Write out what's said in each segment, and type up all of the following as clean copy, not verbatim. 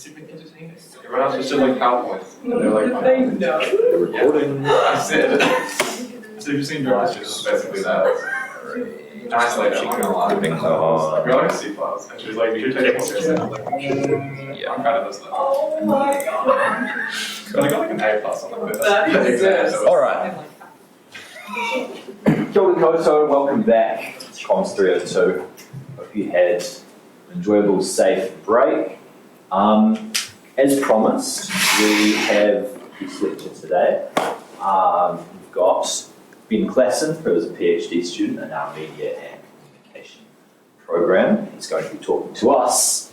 super entertaining. Everyone else was still like PowerPoints. And they're like, Did they know? Recording. I said. So you've seen George, it's basically that. And I said, I'm not gonna lie. You're like C+. And she was like, you should take this. And I was like, yeah, I'm proud of this level. Oh my god. But I got like an A+ on the That is exam. it. All right. Kia ora koutou, welcome back to COMS302. Hope you had an enjoyable, safe break. As promised, we have this lecture today. We've got Ben Classen, who is a PhD student in our Media and Communication program. He's going to be talking to us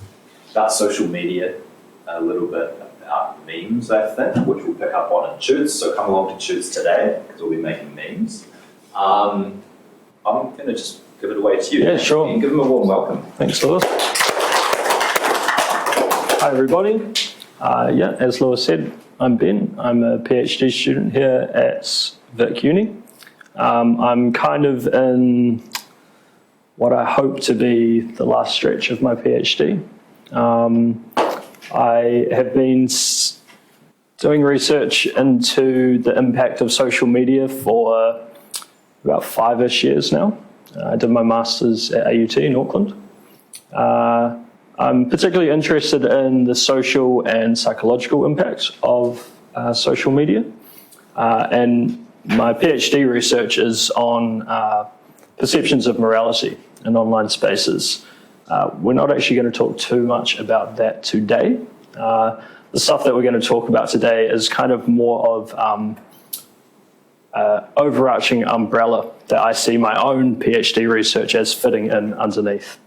about social media, a little bit about memes, I think, which we'll pick up on in Toots. So come along to Toots today, because we'll be making memes. I'm going to just give it away to you. Yeah, sure. And give them a warm welcome. Thanks, Lewis. Hi, everybody. As Lewis said, I'm Ben. I'm a PhD student here at Vic Uni. I'm kind of in what I hope to be the last stretch of my PhD. I have been doing research into the impact of social media for about 5-ish years now. I did my master's at AUT in Auckland. I'm particularly interested in the social and psychological impacts of social media. And my PhD research is on perceptions of morality in online spaces. We're not actually going to talk too much about that today. The stuff that we're going to talk about today is kind of more of overarching umbrella that I see my own PhD research as fitting in underneath.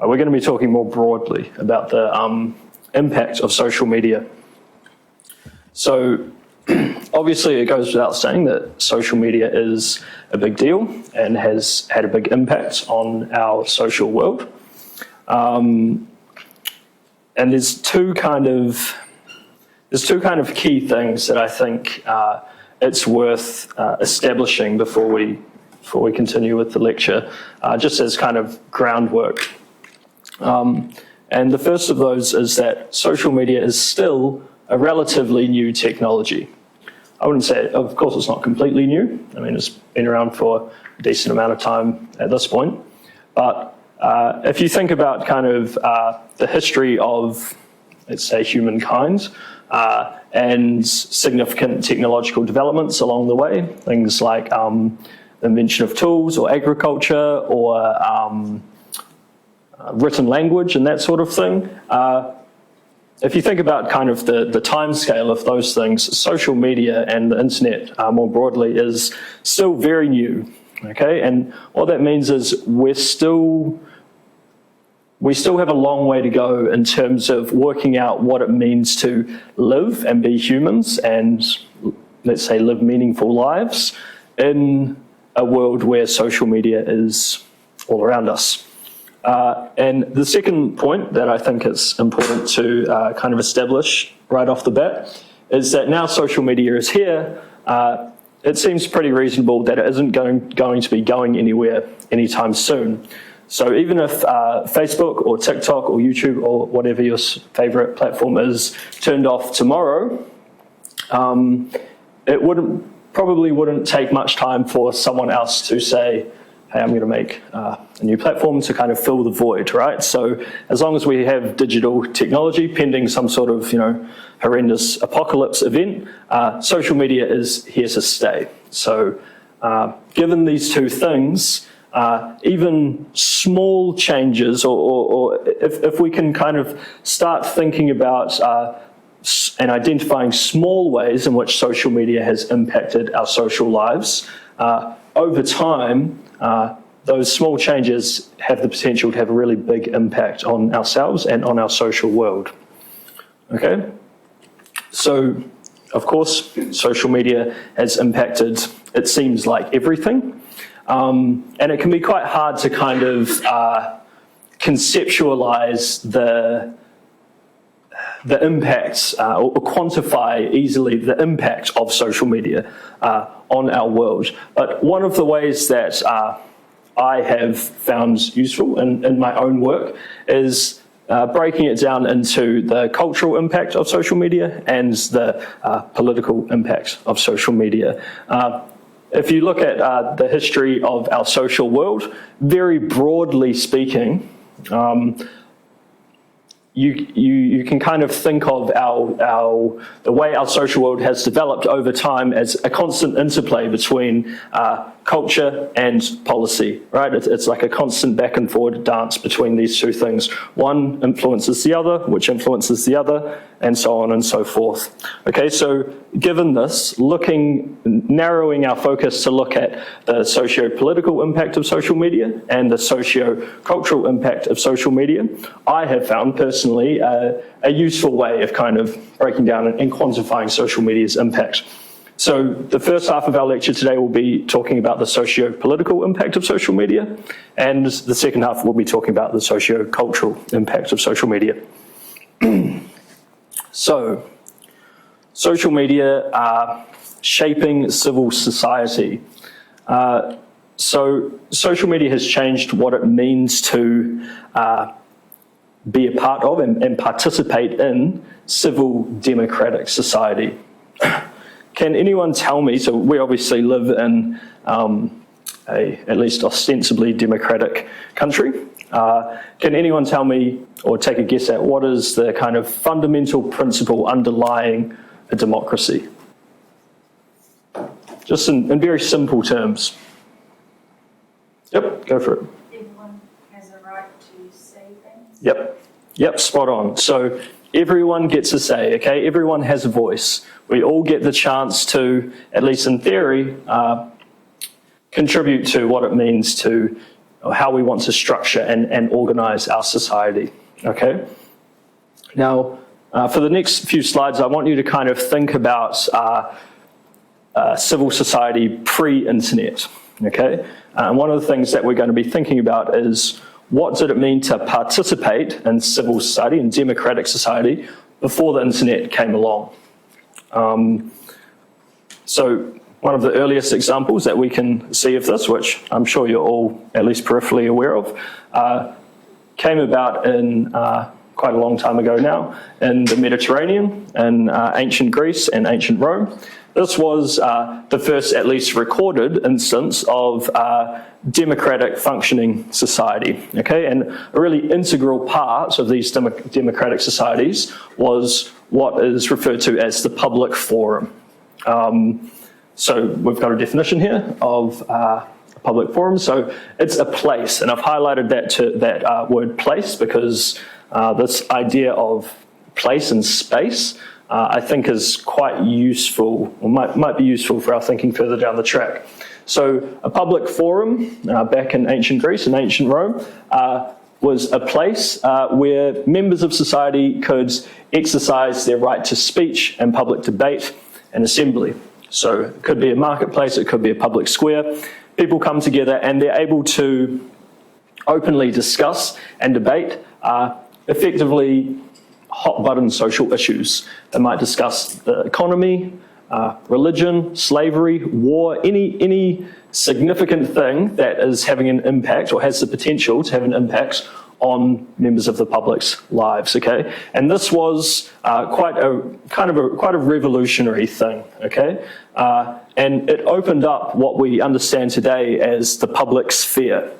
We're going to be talking more broadly about the impact of social media. So obviously it goes without saying that social media is a big deal and has had a big impact on our social world. And there's two kind of key things that I think it's worth establishing before we continue with the lecture, just as kind of groundwork. And the first of those is that social media is still a relatively new technology. I wouldn't say, of course, it's not completely new. I mean, it's been around for a decent amount of time at this point. But if you think about kind of the history of, let's say, humankind, and significant technological developments along the way, things like the invention of tools or agriculture or written language and that sort of thing. If you think about kind of the time scale of those things, social media and the internet more broadly is still very new, okay? And what that means is we still have a long way to go in terms of working out what it means to live and be humans and, let's say, live meaningful lives in a world where social media is all around us. And the second point that I think is important to kind of establish right off the bat is that now social media is here, it seems pretty reasonable that it isn't going to be going anywhere anytime soon. So even if Facebook or TikTok or YouTube or whatever your favorite platform is turned off tomorrow, it probably wouldn't take much time for someone else to say, hey, I'm going to make a new platform to kind of fill the void, right? So as long as we have digital technology pending some sort of, horrendous apocalypse event, social media is here to stay. So given these two things, even small changes or if we can kind of start thinking about and identifying small ways in which social media has impacted our social lives, over time, those small changes have the potential to have a really big impact on ourselves and on our social world. Okay? So, of course, social media has impacted, it seems like, everything. And it can be quite hard to kind of conceptualize the impacts or quantify easily the impact of social media on our world. But one of the ways that I have found useful in my own work is breaking it down into the cultural impact of social media and the political impact of social media. If you look at the history of our social world, very broadly speaking, you can kind of think of the way our social world has developed over time as a constant interplay between culture and policy, right? It's like a constant back and forward dance between these two things. One influences the other, which influences the other, and so on and so forth. Okay, so given this, narrowing our focus to look at the socio-political impact of social media and the socio-cultural impact of social media, I have found personally a useful way of kind of breaking down and quantifying social media's impact. So the first half of our lecture today will be talking about the socio-political impact of social media, and the second half will be talking about the socio-cultural impact of social media. So, social media are shaping civil society. So social media has changed what it means to be a part of and participate in civil democratic society. Can anyone tell me, so we obviously live in at least ostensibly democratic country. Can anyone tell me or take a guess at what is the kind of fundamental principle underlying a democracy? Just in very simple terms. Yep, go for it. Everyone has a right to say things. Yep, spot on. So everyone gets a say, okay? Everyone has a voice. We all get the chance to, at least in theory, contribute to what it means to, or how we want to structure and organize our society, okay? Now, for the next few slides, I want you to kind of think about civil society pre-internet, okay? And one of the things that we're going to be thinking about is what did it mean to participate in civil society, in democratic society, before the internet came along? So one of the earliest examples that we can see of this, which I'm sure you're all at least peripherally aware of, came about in quite a long time ago now in the Mediterranean, in ancient Greece and ancient Rome. This was the first at least recorded instance of democratic functioning society, okay? And a really integral part of these democratic societies was what is referred to as the public forum. So we've got a definition here of a public forum. So it's a place, and I've highlighted that word place because this idea of place and space I think is quite useful, or might be useful for our thinking further down the track. So a public forum back in ancient Greece and ancient Rome was a place where members of society could exercise their right to speech and public debate and assembly. So it could be a marketplace, it could be a public square. People come together and they're able to openly discuss and debate effectively hot-button social issues. They might discuss the economy, religion, slavery, war, any significant thing that is having an impact or has the potential to have an impact on members of the public's lives, okay? And this was quite a revolutionary thing, okay? And it opened up what we understand today as the public sphere.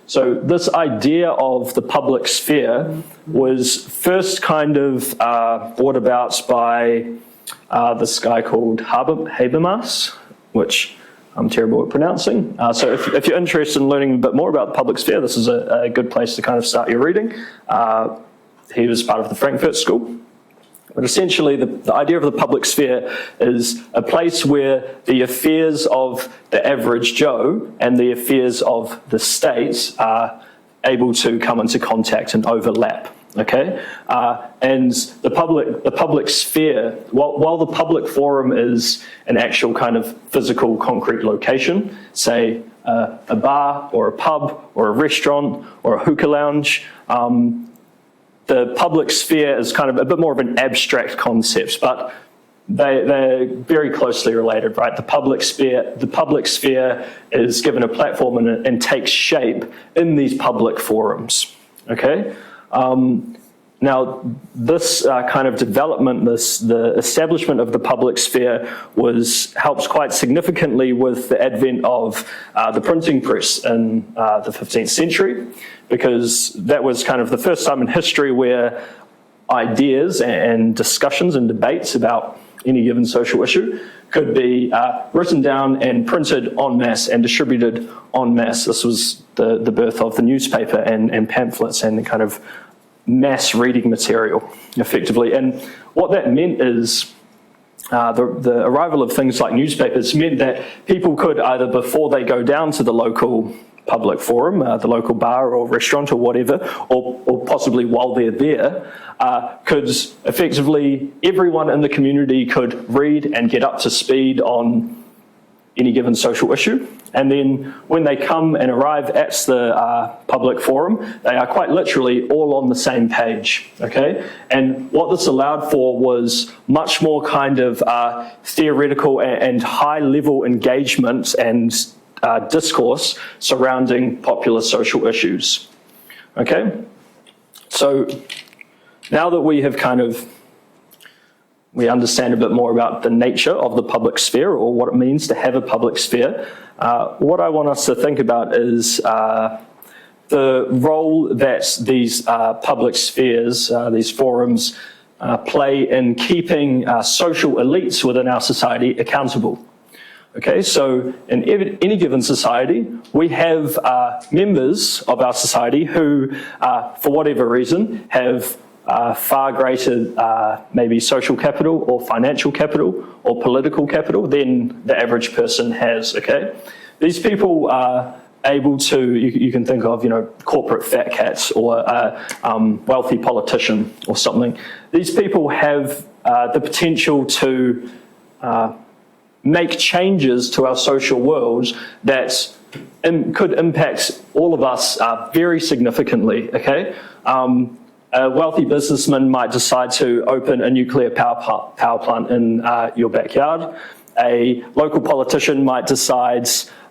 So this idea of the public sphere was first kind of brought about by this guy called Habermas, which I'm terrible at pronouncing. So if you're interested in learning a bit more about the public sphere, this is a good place to kind of start your reading. He was part of the Frankfurt School. But essentially, the idea of the public sphere is a place where the affairs of the average Joe and the affairs of the state are able to come into contact and overlap. Okay, and the public sphere, while the public forum is an actual kind of physical, concrete location, say a bar or a pub or a restaurant or a hookah lounge. The public sphere is kind of a bit more of an abstract concept, but they're very closely related, right? The public sphere is given a platform and takes shape in these public forums, okay? Now, this kind of development, the establishment of the public sphere helps quite significantly with the advent of the printing press in the 15th century, because that was kind of the first time in history where ideas and discussions and debates about any given social issue could be written down and printed en masse and distributed en masse. This was the birth of the newspaper and pamphlets and kind of mass reading material, effectively. And what that meant is the arrival of things like newspapers meant that people could either, before they go down to the local public forum, the local bar or restaurant or whatever, or possibly while they're there, could effectively, everyone in the community could read and get up to speed on any given social issue. And then when they come and arrive at the public forum, they are quite literally all on the same page, okay? And what this allowed for was much more kind of theoretical and high-level engagement and discourse surrounding popular social issues, okay? So now that we have we understand a bit more about the nature of the public sphere, or what it means to have a public sphere, what I want us to think about is the role that these public spheres, these forums, play in keeping social elites within our society accountable. Okay, so in any given society, we have members of our society who, for whatever reason, have far greater maybe social capital or financial capital or political capital than the average person has, okay? These people are able to, you can think of, corporate fat cats or a wealthy politician or something. These people have the potential to make changes to our social world that could impact all of us very significantly, okay? A wealthy businessman might decide to open a nuclear power plant in your backyard. A local politician might decide,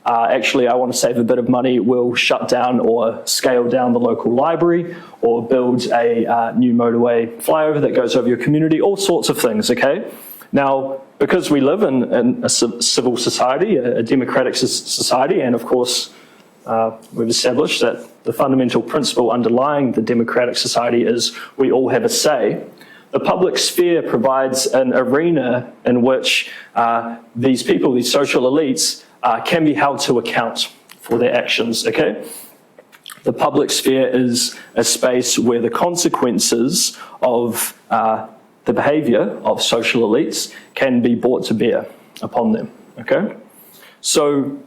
actually, I want to save a bit of money, we'll shut down or scale down the local library or build a new motorway flyover that goes over your community, all sorts of things, okay? Now, because we live in a civil society, a democratic society, and of course, we've established that the fundamental principle underlying the democratic society is we all have a say. The public sphere provides an arena in which these people, these social elites, can be held to account for their actions, okay? The public sphere is a space where the consequences of the behaviour of social elites can be brought to bear upon them, okay? So,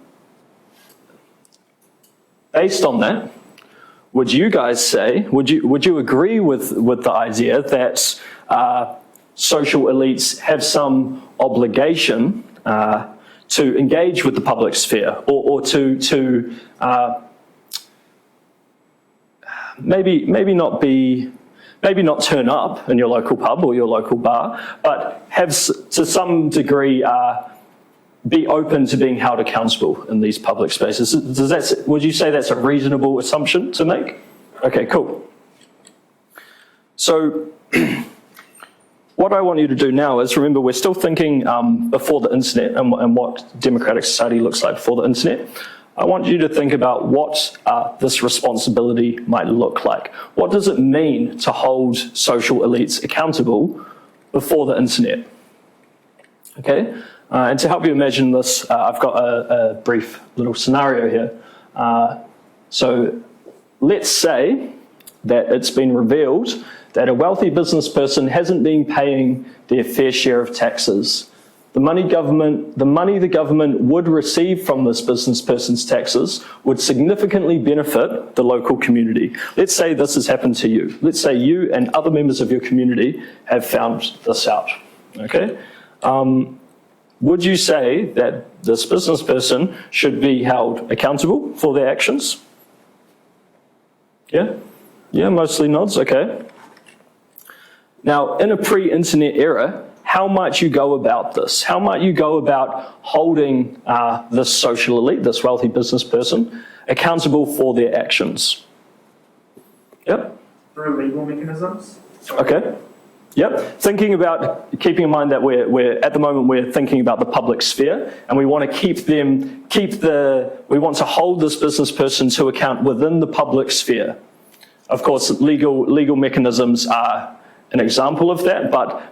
based on that, would you guys say, would you agree with the idea that social elites have some obligation to engage with the public sphere, or to maybe not turn up in your local pub or your local bar, but have to some degree be open to being held accountable in these public spaces? Would you say that's a reasonable assumption to make? Okay, cool. So what I want you to do now is, remember, we're still thinking before the internet and what democratic society looks like before the internet. I want you to think about what this responsibility might look like. What does it mean to hold social elites accountable before the internet? Okay? And to help you imagine this, I've got a brief little scenario here. So let's say that it's been revealed that a wealthy business person hasn't been paying their fair share of taxes. The money the government would receive from this business person's taxes would significantly benefit the local community. Let's say this has happened to you. Let's say you and other members of your community have found this out, okay? Would you say that this business person should be held accountable for their actions? Yeah? Yeah, mostly nods, okay. Now, in a pre-internet era, how might you go about this? How might you go about holding this social elite, this wealthy business person, accountable for their actions? Yep. through legal mechanisms. So Okay. Yep. Keeping in mind that we're at the moment we're thinking about the public sphere, and we want to we want to hold this business person to account within the public sphere. Of course, legal mechanisms are an example of that, but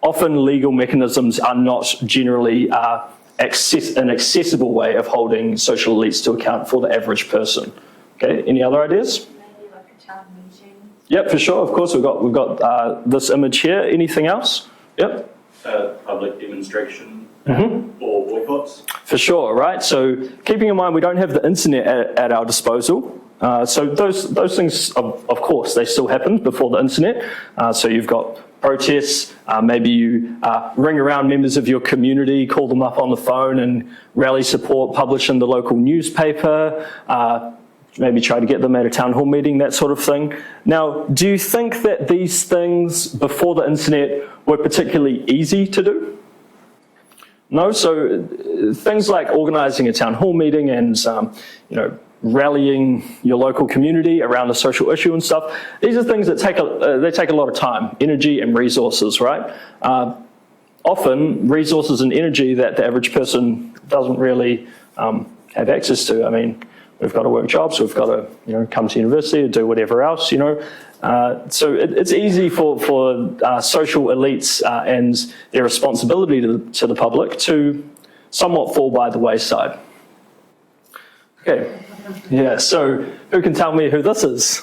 often legal mechanisms are not generally an accessible way of holding social elites to account for the average person. Okay. Any other ideas? Maybe like a town meeting. Yep, for sure. Of course, we've got this image here. Anything else? Yep. Public demonstration Mm-hmm. or boycotts. For sure, right? So keeping in mind we don't have the internet at our disposal. So those things, of course, they still happened before the internet. So you've got protests, maybe you ring around members of your community, call them up on the phone and rally support, publish in the local newspaper, maybe try to get them at a town hall meeting, that sort of thing. Now, do you think that these things before the internet were particularly easy to do? No, so things like organising a town hall meeting and rallying your local community around a social issue and stuff. These are things that take a lot of time, energy, and resources, right? Often resources and energy that the average person doesn't really have access to. I mean, we've got to work jobs, we've got to come to university or do whatever else, So it's easy for social elites and their responsibility to the public to somewhat fall by the wayside. Okay, yeah, so who can tell me who this is?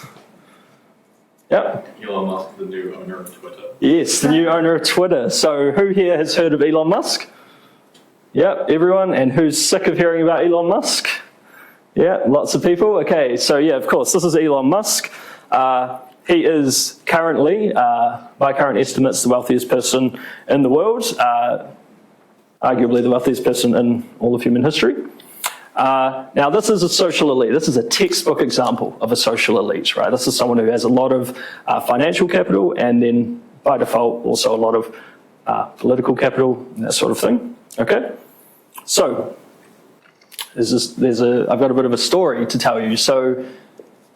Yep. Elon Musk, the new owner of Twitter. Yes, the new owner of Twitter. So who here has heard of Elon Musk? Yep, everyone. And who's sick of hearing about Elon Musk? Yeah, lots of people. Okay, so yeah, of course, this is Elon Musk. He is currently, by current estimates, the wealthiest person in the world, arguably the wealthiest person in all of human history. Now, this is a social elite. This is a textbook example of a social elite, right? This is someone who has a lot of financial capital and then, by default, also a lot of political capital, that sort of thing. Okay? So, I've got a bit of a story to tell you. So,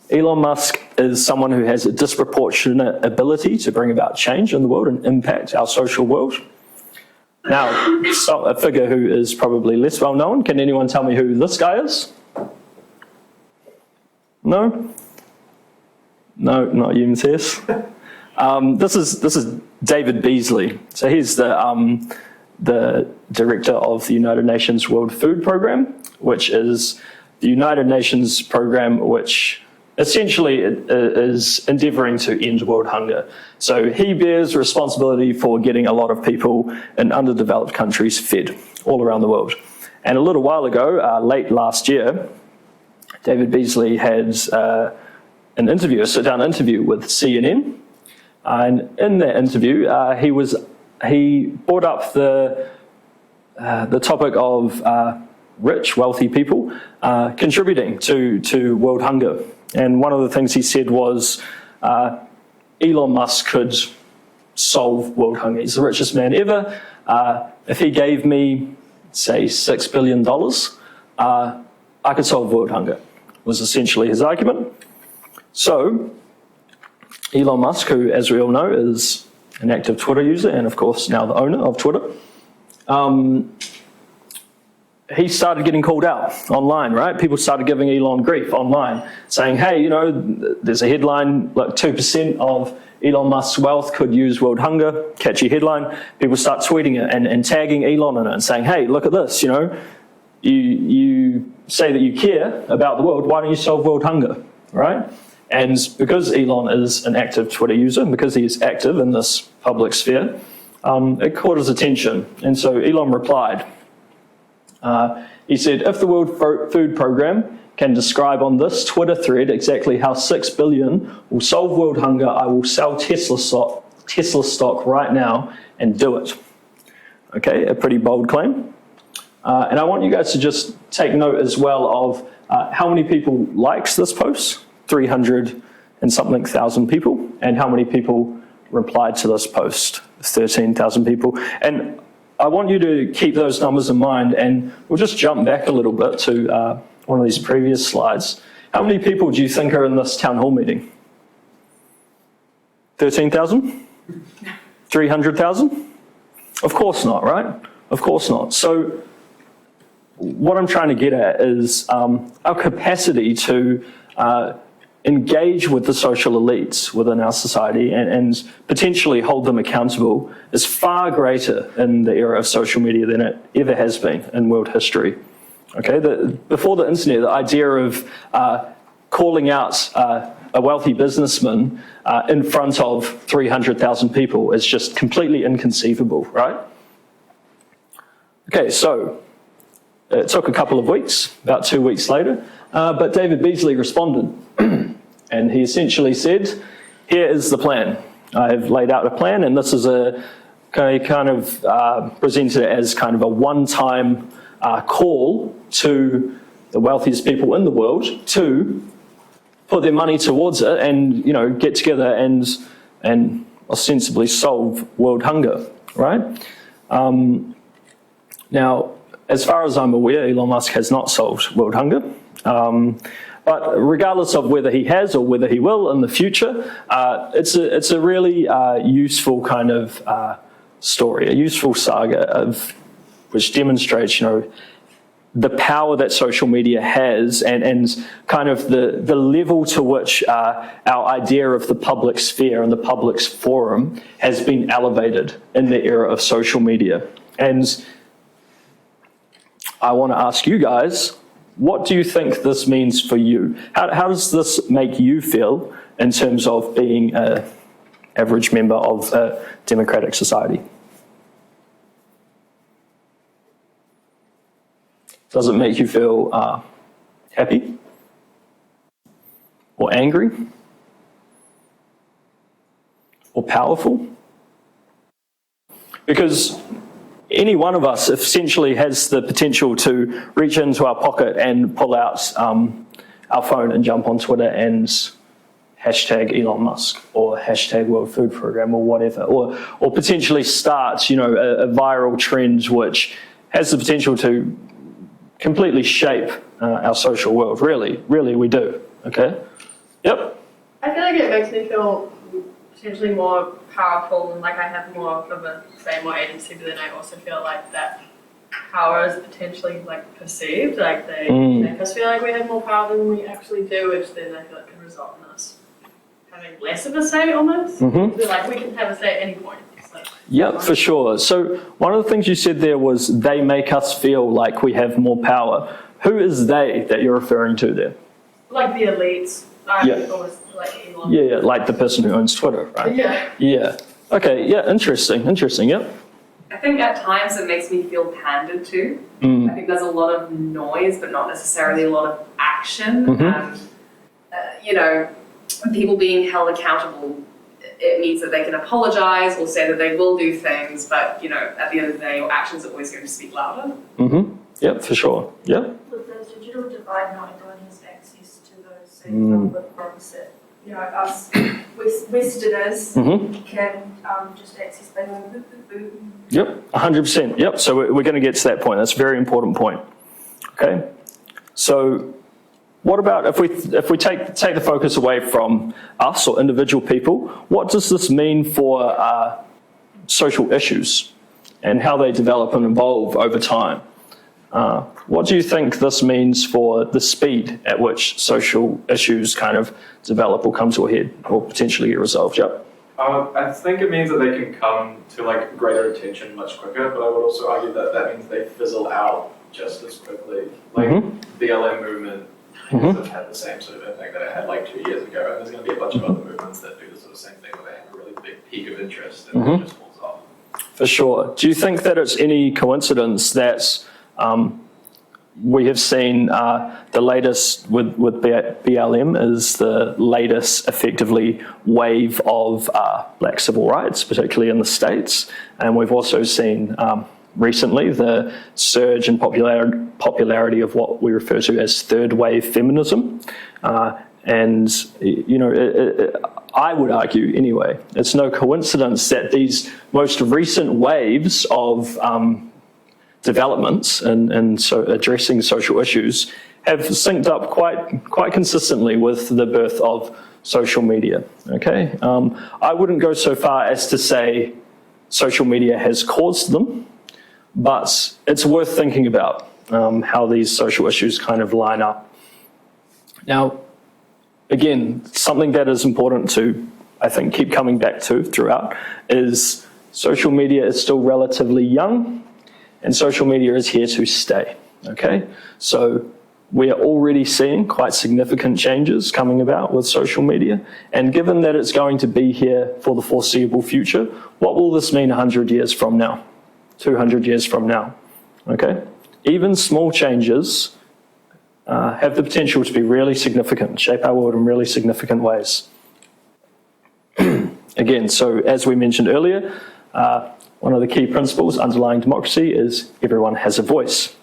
Elon Musk is someone who has a disproportionate ability to bring about change in the world and impact our social world. Now, a figure who is probably less well known. Can anyone tell me who this guy is? No? No, not you, Matthias. This is David Beasley. So he's the director of the United Nations World Food Programme, which is the United Nations program which essentially is endeavouring to end world hunger. So he bears responsibility for getting a lot of people in underdeveloped countries fed all around the world. And a little while ago, late last year, David Beasley had an interview, a sit-down interview with CNN. And in that interview, he brought up the topic of rich, wealthy people contributing to world hunger. And one of the things he said was Elon Musk could solve world hunger. He's the richest man ever. If he gave me, say, $6 billion, I could solve world hunger, was essentially his argument. So Elon Musk, who, as we all know, is an active Twitter user and, of course, now the owner of Twitter, he started getting called out online, right? People started giving Elon grief online, saying, hey, there's a headline, like 2% of Elon Musk's wealth could use world hunger, catchy headline. People start tweeting it and tagging Elon in it and saying, hey, look at this, you say that you care about the world, why don't you solve world hunger, right? And because Elon is an active Twitter user, and because he is active in this public sphere, it caught his attention. And so Elon replied. He said, if the World Food Programme can describe on this Twitter thread exactly how 6 billion will solve world hunger, I will sell Tesla stock right now and do it. Okay, a pretty bold claim. And I want you guys to just take note as well of how many people liked this post, 300 and something thousand people, and how many people replied to this post, 13,000 people. And I want you to keep those numbers in mind, and we'll just jump back a little bit to one of these previous slides. How many people do you think are in this town hall meeting? 13,000? 300,000? Of course not, right? Of course not. So what I'm trying to get at is our capacity to engage with the social elites within our society and potentially hold them accountable is far greater in the era of social media than it ever has been in world history. Okay, before the internet, the idea of calling out a wealthy businessman in front of 300,000 people is just completely inconceivable, right? Okay, so it took a couple of weeks, about 2 weeks later, but David Beasley responded and he essentially said, here is the plan. I have laid out a plan, and this is kind of presented it as kind of a one-time call to the wealthiest people in the world to put their money towards it and, you know, get together and ostensibly solve world hunger, right? Now, as far as I'm aware, Elon Musk has not solved world hunger. But regardless of whether he has or whether he will in the future, it's a really useful kind of story, a useful saga which demonstrates, you know, the power that social media has and kind of the level to which our idea of the public sphere and the public forum has been elevated in the era of social media. And I want to ask you guys, what do you think this means for you? How does this make you feel in terms of being an average member of a democratic society? Does it make you feel happy or angry or powerful? Because any one of us essentially has the potential to reach into our pocket and pull out our phone and jump on Twitter and hashtag Elon Musk or hashtag World Food Program or whatever, or potentially start, you know, a viral trend which has the potential to completely shape our social world. Really we do. Okay. Yep. I feel like it makes me feel potentially more powerful and like I have more of a say, more agency, but then I also feel like that power is potentially like perceived, like they make us feel like we have more power than we actually do, which then I feel like can result in us having less of a say almost. Like we can have a say at any point. So. Yep, for sure. So one of the things you said there was they make us feel like we have more power. Who is they that you're referring to there? Like the elites. Yeah. Almost like Elon. Yeah, like the person who owns Twitter, right? Yeah. Yeah. Okay, yeah, interesting, yep. I think at times it makes me feel pandered to. I think there's a lot of noise, but not necessarily a lot of action. And, you know, people being held accountable, it means that they can apologize or say that they will do things, but, you know, at the end of the day, your actions are always going to speak louder. Yep, for sure, yep. With the digital divide, not everyone has access to those same platforms that, you know, us Westerners can just access by going boop, boop, boop. Yep, 100%, yep. So we're going to get to that point. That's a very important point. Okay, so what about if we take the focus away from us or individual people, what does this mean for social issues and how they develop and evolve over time? What do you think this means for the speed at which social issues kind of develop or come to a head or potentially get resolved? Yep. I think it means that they can come to like greater attention much quicker, but I would also argue that that means they fizzle out just as quickly. Like BLM movement have had the same sort of impact that it had like 2 years ago, and there's going to be a bunch of other movements that do the sort of same thing where they have a really big peak of interest and then it just falls off. For sure. Do you think that it's any coincidence that we have seen the latest with BLM is the latest effectively wave of black civil rights, particularly in the States. And we've also seen recently the surge in popularity of what we refer to as third wave feminism. And, you know, I would argue anyway, it's no coincidence that these most recent waves of developments and so addressing social issues have synced up quite consistently with the birth of social media, okay? I wouldn't go so far as to say social media has caused them, but it's worth thinking about how these social issues kind of line up. Now, again, something that is important to, I think, keep coming back to throughout is social media is still relatively young, and social media is here to stay, okay? So we are already seeing quite significant changes coming about with social media, and given that it's going to be here for the foreseeable future, what will this mean 100 years from now, 200 years from now, okay? Even small changes have the potential to be really significant, shape our world in really significant ways. Again, so as we mentioned earlier, one of the key principles underlying democracy is everyone has a voice.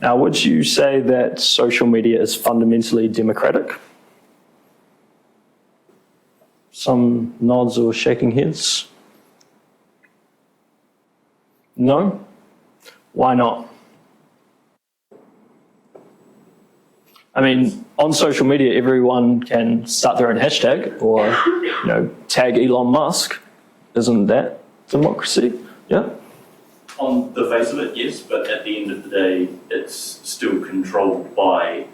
Now, would you say that social media is fundamentally democratic? Some nods or shaking heads? No? Why not? I mean, on social media, everyone can start their own hashtag or, tag Elon Musk. Isn't that democracy? Yeah? On the face of it, yes, but at the end of the day, it's still controlled by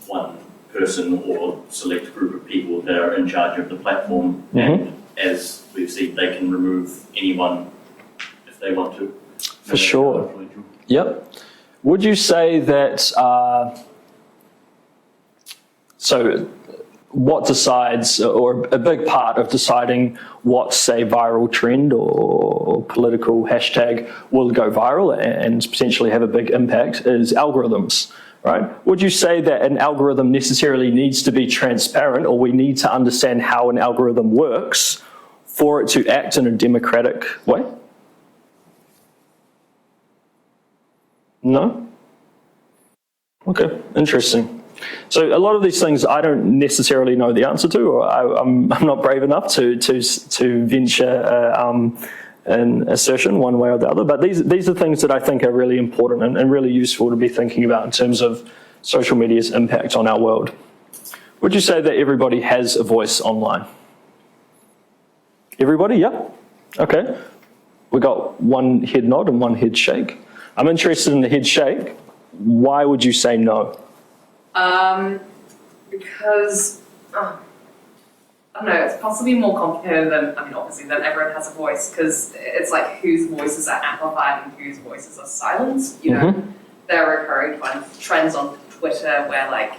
one person or select group of people that are in charge of the platform. And as we've seen, they can remove anyone if they want to. For sure. Yep. Would you say that, so what decides, or a big part of deciding what, say, viral trend or political hashtag will go viral and potentially have a big impact is algorithms, right? Would you say that an algorithm necessarily needs to be transparent, or we need to understand how an algorithm works for it to act in a democratic way? No? Okay, interesting. So a lot of these things I don't necessarily know the answer to, or I'm not brave enough to venture an assertion one way or the other. But these are things that I think are really important and really useful to be thinking about in terms of social media's impact on our world. Would you say that everybody has a voice online? Everybody? Yeah? Okay. We got one head nod and one head shake. I'm interested in the head shake. Why would you say no? Because, I don't know, it's possibly more complicated than, obviously, than everyone has a voice, because it's like whose voices are amplified and whose voices are silenced. There are recurring trends on Twitter where, like,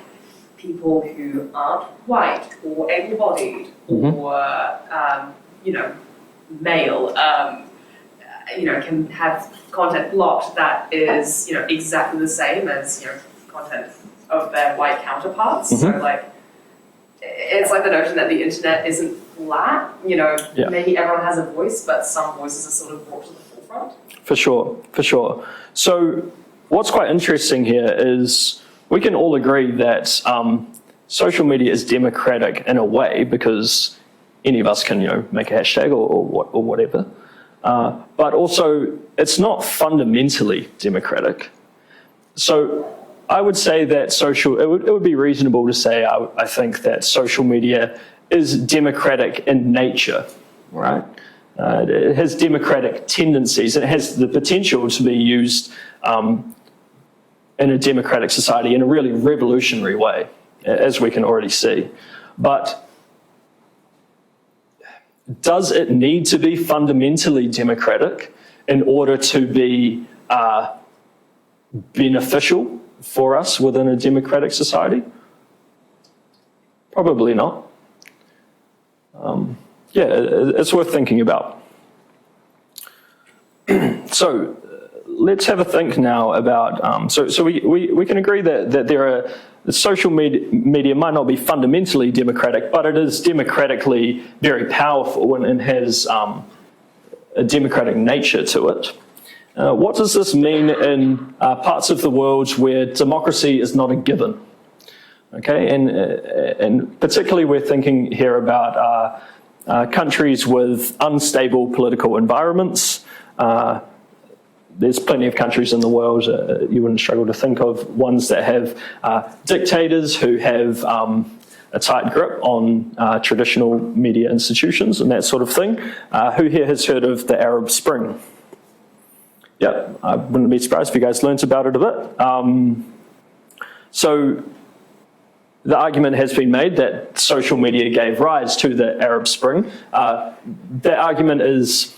people who aren't white or able-bodied or, male, can have content blocked that is, exactly the same as, content of their white counterparts. So, like, it's like the notion that the internet isn't flat. Maybe everyone has a voice, but some voices are sort of brought to the forefront. For sure. So what's quite interesting here is we can all agree that social media is democratic in a way because any of us can, make a hashtag or whatever. But also, it's not fundamentally democratic. So I would say that it would be reasonable to say, I think that social media is democratic in nature, right? It has democratic tendencies. It has the potential to be used in a democratic society in a really revolutionary way, as we can already see. But does it need to be fundamentally democratic in order to be beneficial for us within a democratic society? Probably not. It's worth thinking about. So let's have a think now about, so we can agree that there are, social media might not be fundamentally democratic, but it is democratically very powerful and has a democratic nature to it. What does this mean in parts of the world where democracy is not a given? Okay, and particularly we're thinking here about countries with unstable political environments. There's plenty of countries in the world you wouldn't struggle to think of ones that have dictators who have a tight grip on traditional media institutions and that sort of thing. Who here has heard of the Arab Spring? Yeah, I wouldn't be surprised if you guys learnt about it a bit. So the argument has been made that social media gave rise to the Arab Spring. That argument is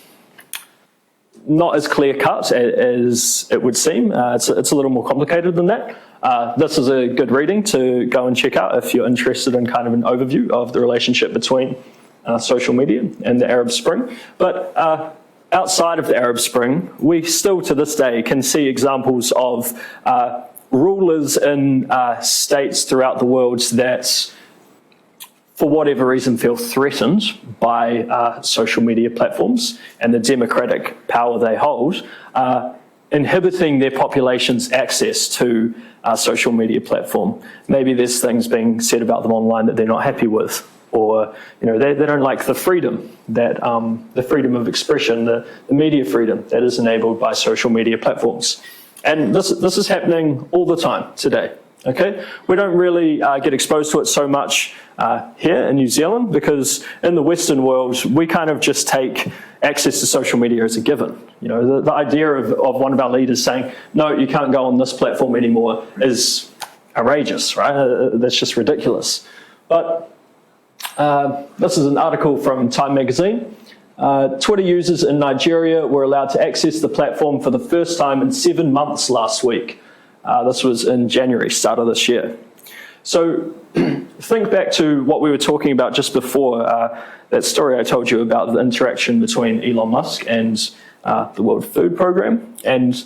not as clear-cut as it would seem. It's a little more complicated than that. This is a good reading to go and check out if you're interested in kind of an overview of the relationship between social media and the Arab Spring. But outside of the Arab Spring, we still to this day can see examples of rulers in states throughout the world that, for whatever reason, feel threatened by social media platforms and the democratic power they hold, inhibiting their population's access to a social media platform. Maybe there's things being said about them online that they're not happy with, or they don't like the freedom that the freedom of expression, the media freedom that is enabled by social media platforms. And this is happening all the time today. Okay, we don't really get exposed to it so much here in New Zealand, because in the Western world, we kind of just take access to social media as a given. The idea of one of our leaders saying, no, you can't go on this platform anymore is outrageous, right? That's just ridiculous. But this is an article from Time magazine. Twitter users in Nigeria were allowed to access the platform for the first time in 7 months last week. This was in January, start of this year. So think back to what we were talking about just before, that story I told you about the interaction between Elon Musk and the World Food Programme. And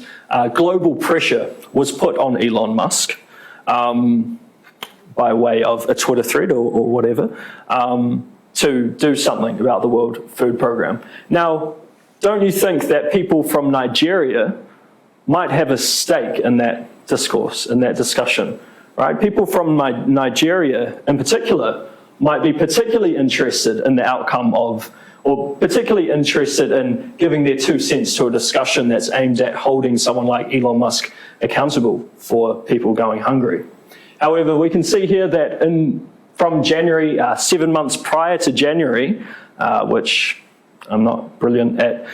global pressure was put on Elon Musk by way of a Twitter thread or whatever, to do something about the World Food Programme. Now, don't you think that people from Nigeria might have a stake in that discourse, in that discussion, right? People from Nigeria in particular might be particularly interested in the outcome of, or particularly interested in giving their 2 cents to a discussion that's aimed at holding someone like Elon Musk accountable for people going hungry. However, we can see here that from January, 7 months prior to January, which I'm not brilliant at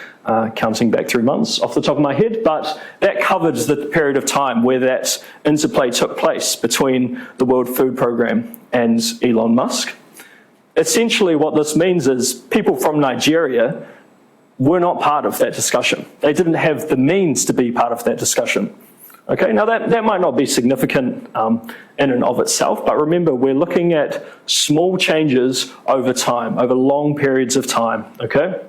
counting back through months off the top of my head, but that covers the period of time where that interplay took place between the World Food Programme and Elon Musk. Essentially what this means is people from Nigeria were not part of that discussion. They didn't have the means to be part of that discussion. Okay, now that might not be significant in and of itself, but remember, we're looking at small changes over time, over long periods of time, okay?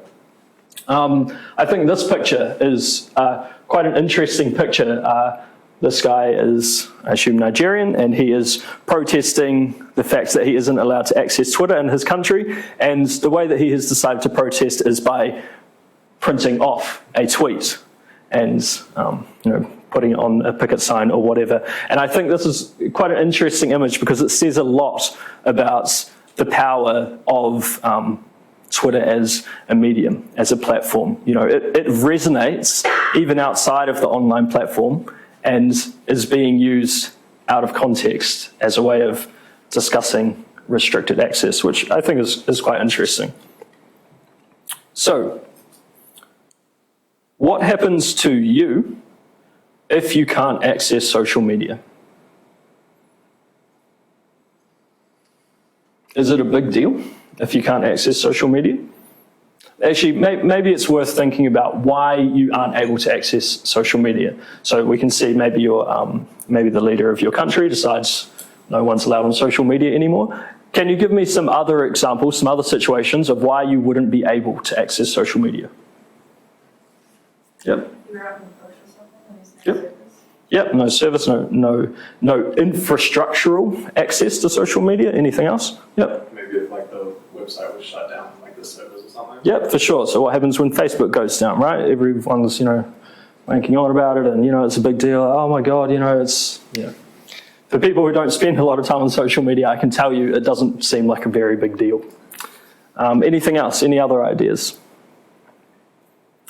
I think this picture is quite an interesting picture. This guy is, I assume, Nigerian, and he is protesting the fact that he isn't allowed to access Twitter in his country, and the way that he has decided to protest is by printing off a tweet and putting it on a picket sign or whatever. And I think this is quite an interesting image because it says a lot about the power of Twitter as a medium, as a platform. It resonates even outside of the online platform and is being used out of context as a way of discussing restricted access, which I think is quite interesting. So, what happens to you if you can't access social media? Is it a big deal if you can't access social media? Actually, maybe it's worth thinking about why you aren't able to access social media. So we can see maybe maybe the leader of your country decides no one's allowed on social media anymore. Can you give me some other examples, some other situations of why you wouldn't be able to access social media? Yep. You're out in the bush or something, and there's no Yep. service. Yep, no service, no infrastructural access to social media. Anything else? Yep. Maybe if like the website was shut down, like the servers or something. Yep, for sure. So what happens when Facebook goes down, right? Everyone's, wanking on about it and, it's a big deal. Oh my God, it's. For people who don't spend a lot of time on social media, I can tell you it doesn't seem like a very big deal. Anything else? Any other ideas?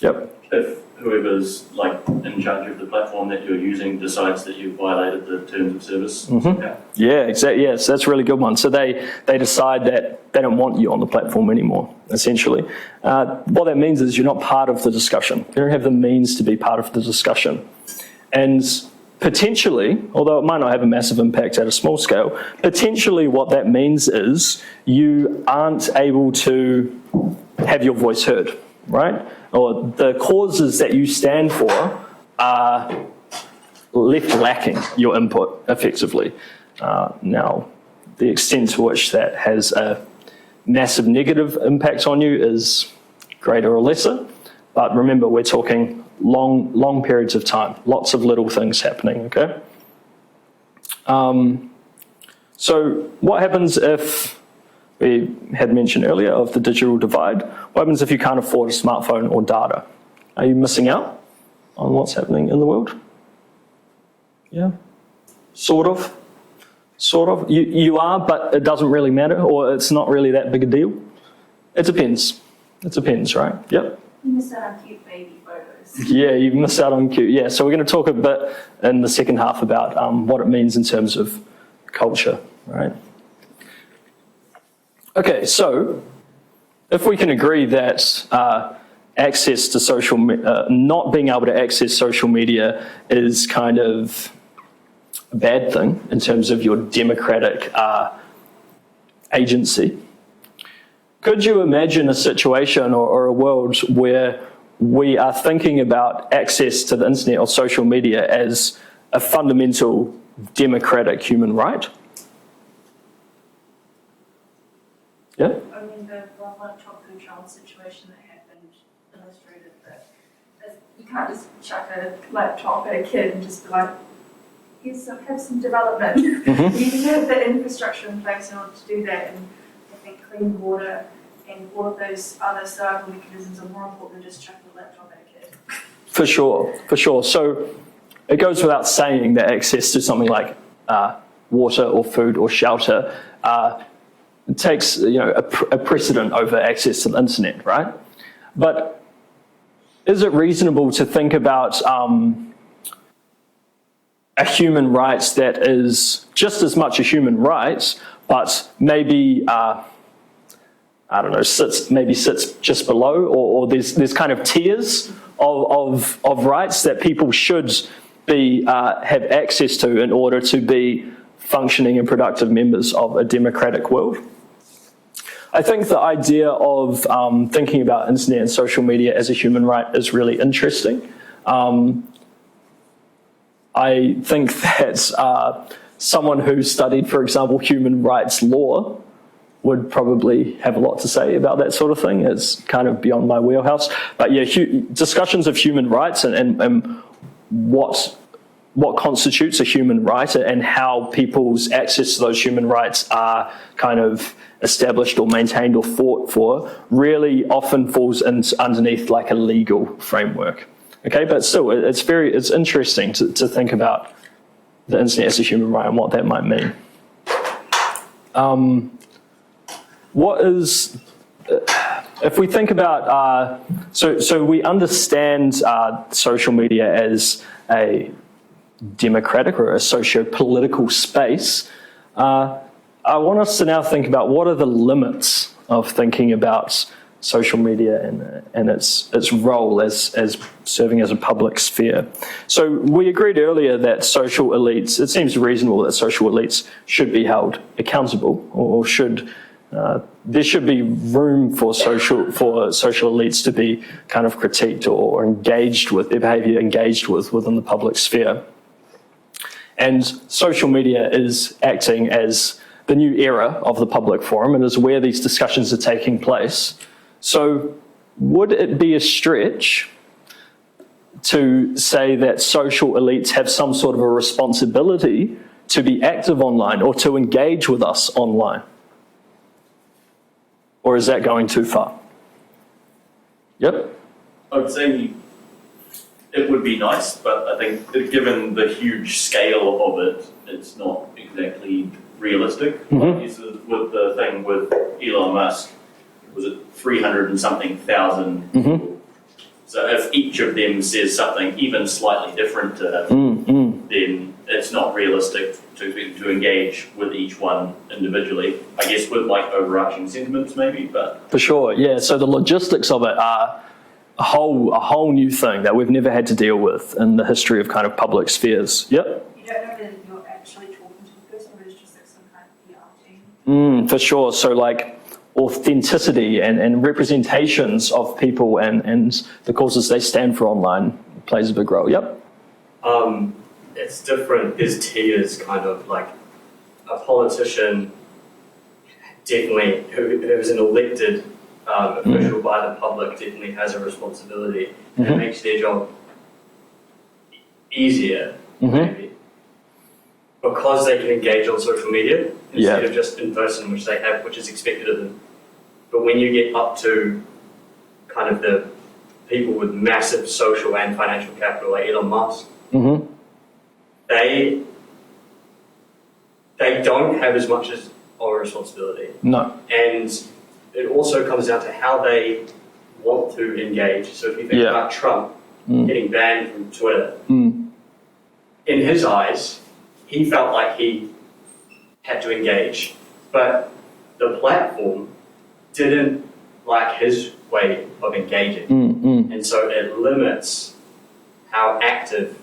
Yep. If whoever's like in charge of the platform that you're using decides that you've violated the terms of service. Yeah, exactly. Yes, that's a really good one. So they decide that they don't want you on the platform anymore, essentially. What that means is you're not part of the discussion. You don't have the means to be part of the discussion. And potentially, although it might not have a massive impact at a small scale, potentially what that means is you aren't able to have your voice heard, right? Or the causes that you stand for are left lacking your input, effectively. Now, the extent to which that has a massive negative impact on you is greater or lesser, but remember, we're talking long periods of time, lots of little things happening, okay? So what happens if, we had mentioned earlier of the digital divide, what happens if you can't afford a smartphone or data? Are you missing out on what's happening in the world? Yeah, sort of. You are, but it doesn't really matter, or it's not really that big a deal. It depends, right? Yep. You miss out on cute baby photos. Yeah, you miss out on cute. Yeah, so we're going to talk a bit in the second half about what it means in terms of culture, right? Okay, so if we can agree that access to social, not being able to access social media is kind of a bad thing in terms of your democratic agency, could you imagine a situation or a world where we are thinking about access to the internet or social media as a fundamental democratic human right? Yeah? I mean, the laptop control situation that happened illustrated that you can't just chuck a laptop at a kid and just be like, have some development. Mm-hmm. You need to have the infrastructure in place in order to do that, and I think clean water and all of those other survival mechanisms are more important than just chucking a laptop at a kid. For sure. So it goes without saying that access to something like water or food or shelter takes a precedent over access to the internet, right? But is it reasonable to think about a human right that is just as much a human right, but maybe sits just below, or there's kind of tiers of rights that people should be have access to in order to be functioning and productive members of a democratic world? I think the idea of thinking about internet and social media as a human right is really interesting. I think that someone who studied, for example, human rights law would probably have a lot to say about that sort of thing. It's kind of beyond my wheelhouse. But yeah, discussions of human rights and what constitutes a human right and how people's access to those human rights are kind of established or maintained or fought for really often falls underneath like a legal framework. Okay, but still, it's interesting to think about the internet as a human right and what that might mean. If we think about, so we understand social media as a democratic or a socio-political space, I want us to now think about what are the limits of thinking about social media and its role as serving as a public sphere. So we agreed earlier that social elites, it seems reasonable that social elites should be held accountable, or there should be room for social elites to be kind of critiqued or engaged with, their behaviour engaged with within the public sphere. And social media is acting as the new era of the public forum and is where these discussions are taking place. So would it be a stretch to say that social elites have some sort of a responsibility to be active online or to engage with us online? Or is that going too far? Yep. I would say it would be nice, but I think that given the huge scale of it, it's not exactly realistic. Mm-hmm. With the thing with Elon Musk, was it 300 and something thousand people So if each of them says something even slightly different to him, then it's not realistic to engage with each one individually. I guess with like overarching sentiments maybe, but... For sure, yeah. So the logistics of it are a whole new thing that we've never had to deal with in the history of kind of public spheres. Yep. You don't know that you're actually talking to the person, but it's just like some kind of PR team. For sure. So like authenticity and representations of people and the causes they stand for online plays a big role. Yep. It's different. There's tiers, kind of like a politician, definitely who is an elected official by the public, definitely has a responsibility. And it makes their job easier, maybe, because they can engage on social media instead of just in person, which they have, which is expected of them. But when you get up to kind of the people with massive social and financial capital, like Elon Musk, they don't have as much of a responsibility. No. And it also comes down to how they want to engage. So if you think about Trump getting banned from Twitter, in his eyes, he felt like he had to engage, but the platform didn't like his way of engaging. And so it limits how active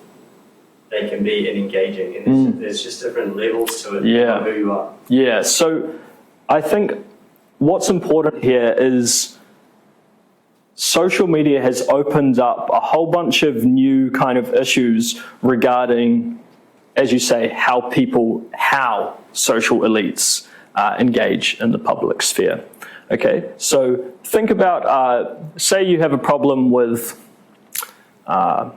they can be in engaging. And there's just different levels to it, on who you are. Yeah, so I think what's important here is social media has opened up a whole bunch of new kind of issues regarding, as you say, how social elites engage in the public sphere. Okay, so think about, say you have a problem with a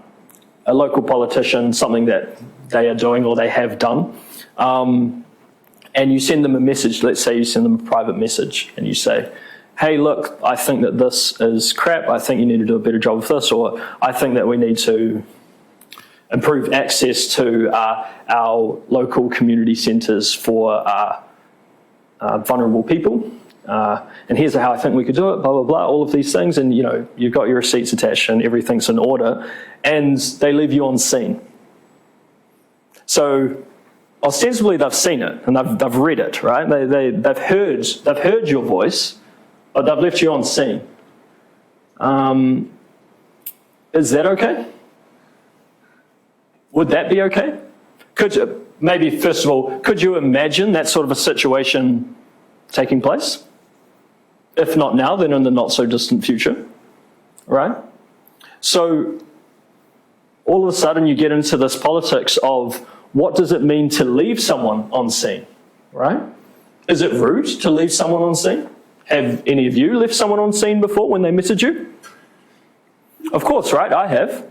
local politician, something that they are doing or they have done, and you send them a message. Let's say you send them a private message and you say, hey, look, I think that this is crap. I think you need to do a better job of this, or I think that we need to improve access to our local community centres for vulnerable people. And here's how I think we could do it, blah, blah, blah, all of these things. And, you've got your receipts attached and everything's in order. And they leave you on scene. So ostensibly they've seen it and they've read it, right? They've heard your voice, but they've left you on scene. Is that okay? Would that be okay? Maybe first of all, could you imagine that sort of a situation taking place? If not now, then in the not so distant future, right? So all of a sudden you get into this politics of what does it mean to leave someone on scene, right? Is it rude to leave someone on scene? Have any of you left someone on scene before when they message you? Of course, right? I have.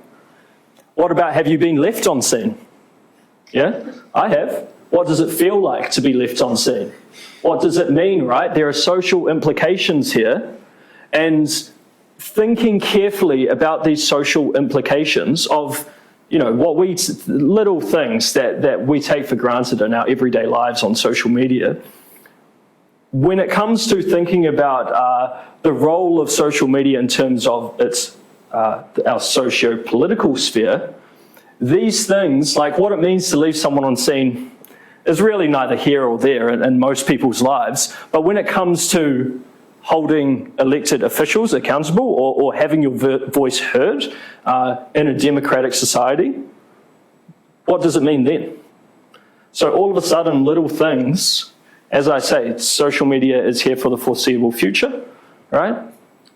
What about, have you been left on scene? Yeah, I have. What does it feel like to be left on scene? What does it mean, right? There are social implications here, and thinking carefully about these social implications of, little things that we take for granted in our everyday lives on social media. When it comes to thinking about the role of social media in terms of our socio-political sphere, these things, like what it means to leave someone on scene, is really neither here or there in most people's lives. But when it comes to holding elected officials accountable or having your voice heard in a democratic society, what does it mean then? So all of a sudden, little things, as I say, social media is here for the foreseeable future, right?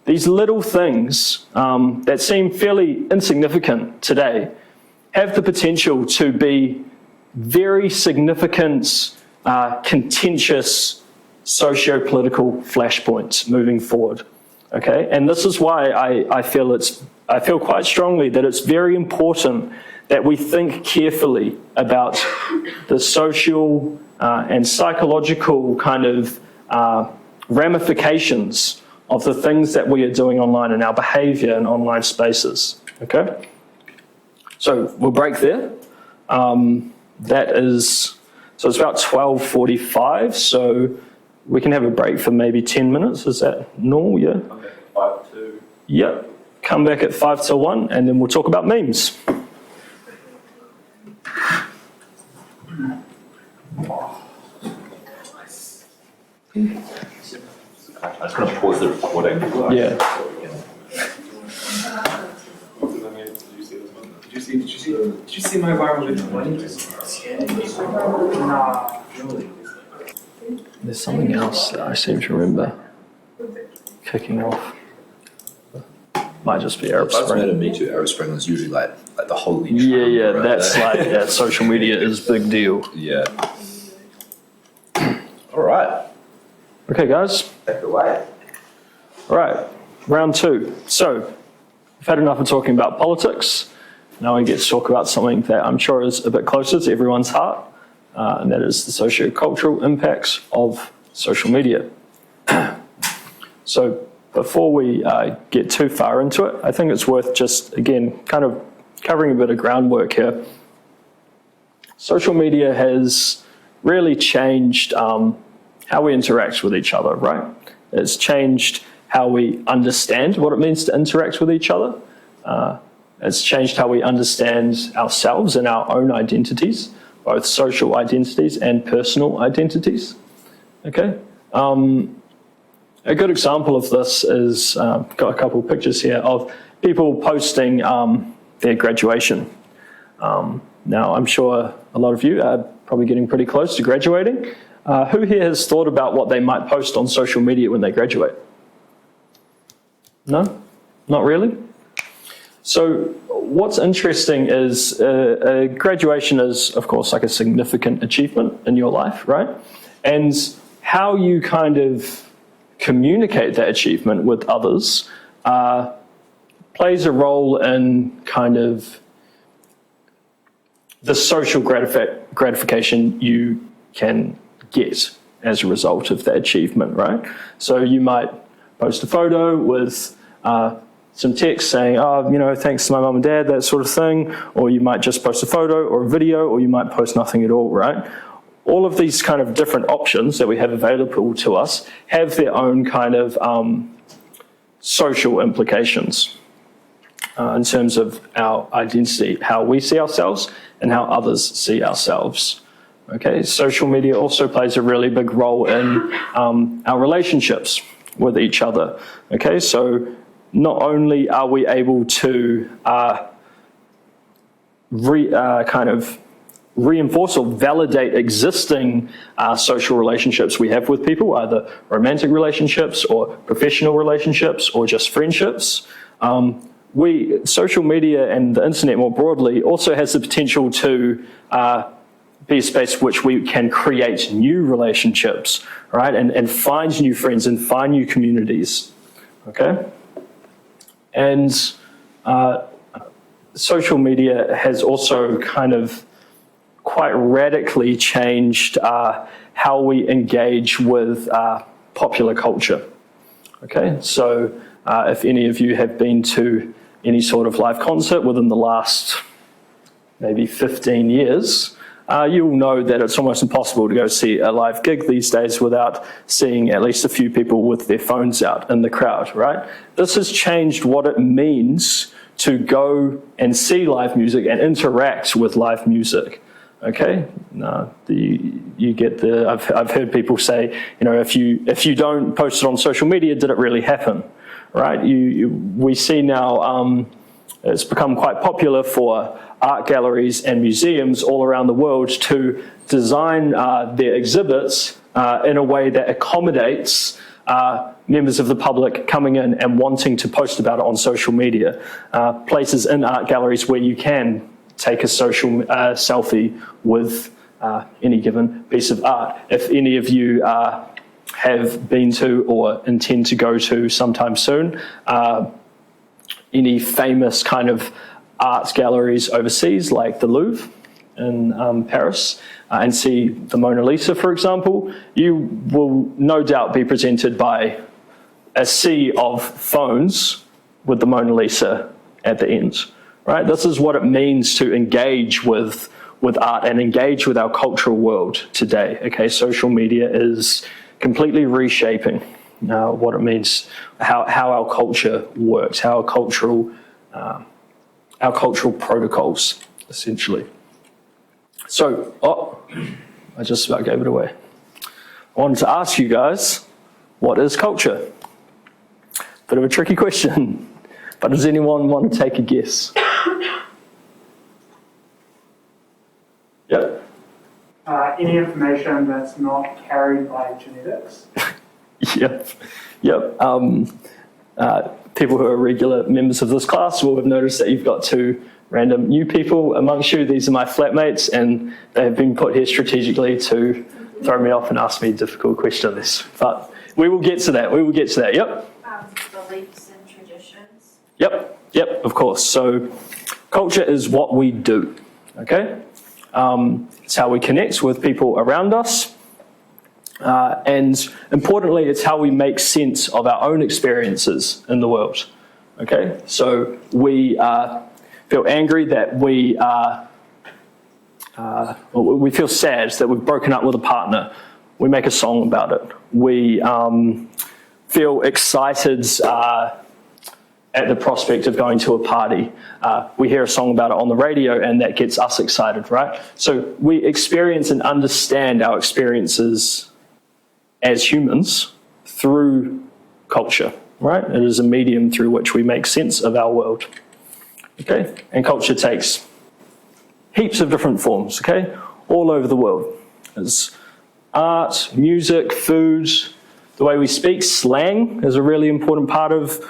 These little things that seem fairly insignificant today have the potential to be very significant, contentious socio-political flashpoints moving forward. Okay, and this is why I feel quite strongly that it's very important that we think carefully about the social and psychological kind of ramifications of the things that we are doing online and our behaviour in online spaces. Okay, so we'll break there. So it's about 12:45, so we can have a break for maybe 10 minutes. Is that normal? Yeah? Okay, 5 to... Yep. come back at 5 till 1, and then we'll talk about memes. I'm just going to pause the recording. Yeah. Did you see my viral video? Nah, really. There's something else that I seem to remember kicking off. Might just be Arab If I was made Spring. of Me Too, Arab Spring was usually like the holy Yeah, right that's there. like, yeah, social media is big deal. Yeah. All right. Okay, guys. Take it away. All right, round 2. So, we've had enough of talking about politics. Now we get to talk about something that I'm sure is a bit closer to everyone's heart, and that is the sociocultural impacts of social media. So, before we get too far into it, I think it's worth just, again, kind of covering a bit of groundwork here. Social media has really changed how we interact with each other, right? It's changed how we understand what it means to interact with each other. It's changed how we understand ourselves and our own identities, both social identities and personal identities. Okay? A good example of this is, got a couple of pictures here of people posting their graduation. Now, I'm sure a lot of you are probably getting pretty close to graduating. Who here has thought about what they might post on social media when they graduate? No? Not really? So what's interesting is graduation is, of course, like a significant achievement in your life, right? And how you kind of communicate that achievement with others plays a role in kind of the social gratification you can get as a result of that achievement, right? So you might post a photo with some text saying, oh, you know, thanks to my mum and dad, that sort of thing, or you might just post a photo or a video, or you might post nothing at all, right? All of these kind of different options that we have available to us have their own kind of social implications in terms of our identity, how we see ourselves and how others see ourselves. Okay, social media also plays a really big role in our relationships with each other. Okay, so not only are we able to kind of reinforce or validate existing social relationships we have with people, either romantic relationships or professional relationships or just friendships. Social media and the internet more broadly also has the potential to be a space which we can create new relationships, right? And find new friends and find new communities, okay? And social media has also kind of quite radically changed how we engage with popular culture. Okay, so if any of you have been to any sort of live concert within the last maybe 15 years, you will know that it's almost impossible to go see a live gig these days without seeing at least a few people with their phones out in the crowd, right? This has changed what it means to go and see live music and interact with live music. Okay, you get the. I've heard people say, you know, if you don't post it on social media, did it really happen? Right? We see now it's become quite popular for art galleries and museums all around the world to design their exhibits in a way that accommodates members of the public coming in and wanting to post about it on social media. Places in art galleries where you can take a social selfie with any given piece of art. If any of you have been to or intend to go to sometime soon, any famous kind of art galleries overseas, like the Louvre in Paris, and see the Mona Lisa, for example, you will no doubt be presented by a sea of phones with the Mona Lisa at the end. Right? This is what it means to engage with art and engage with our cultural world today. Okay, social media is completely reshaping what it means, how our culture works, how our cultural protocols, essentially. So, I just about gave it away. I wanted to ask you guys, what is culture? Bit of a tricky question, but does anyone want to take a guess? Yep. Any information that's not carried by genetics. Yep. People who are regular members of this class will have noticed that you've got two random new people amongst you. These are my flatmates, and they have been put here strategically to throw me off and ask me difficult questions. But we will get to that. Yep. Beliefs and traditions. Yep, of course. So culture is what we do, okay? It's how we connect with people around us. And importantly, it's how we make sense of our own experiences in the world, okay? So we feel angry that we feel sad that we've broken up with a partner. We make a song about it. We feel excited at the prospect of going to a party. We hear a song about it on the radio, and that gets us excited, right? So we experience and understand our experiences as humans through culture, right? It is a medium through which we make sense of our world, okay? And culture takes heaps of different forms, okay? All over the world. There's art, music, food, the way we speak. Slang is a really important part of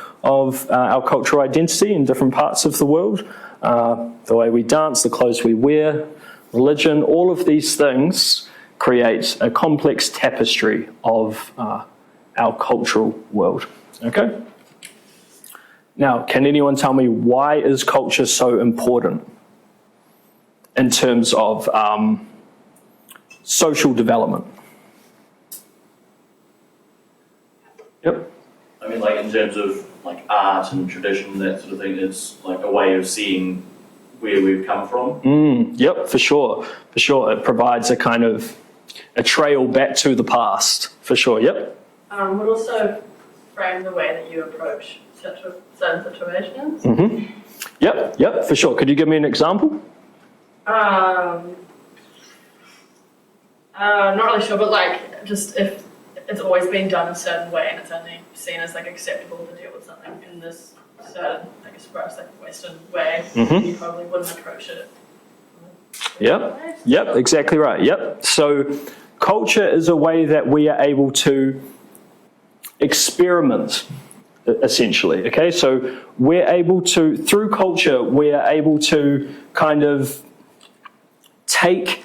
our cultural identity in different parts of the world. The way we dance, the clothes we wear, religion, all of these things create a complex tapestry of our cultural world. Okay? Now, can anyone tell me, why is culture so important in terms of social development? Yep. I mean, like in terms of like art and tradition, that sort of thing, it's like a way of seeing where we've come from. Yep, for sure. It provides a kind of a trail back to the past, for sure, yep. Would also frame the way that you approach certain situations. Yep, for sure. Could you give me an example? Not really sure, but like just if it's always been done a certain way and it's only seen as like acceptable to deal with something in this certain, I guess for us, like Western way, you probably wouldn't approach it. Yep, exactly right, yep. So culture is a way that we are able to experiment, essentially, okay? So we're able to, through culture, we are able to kind of take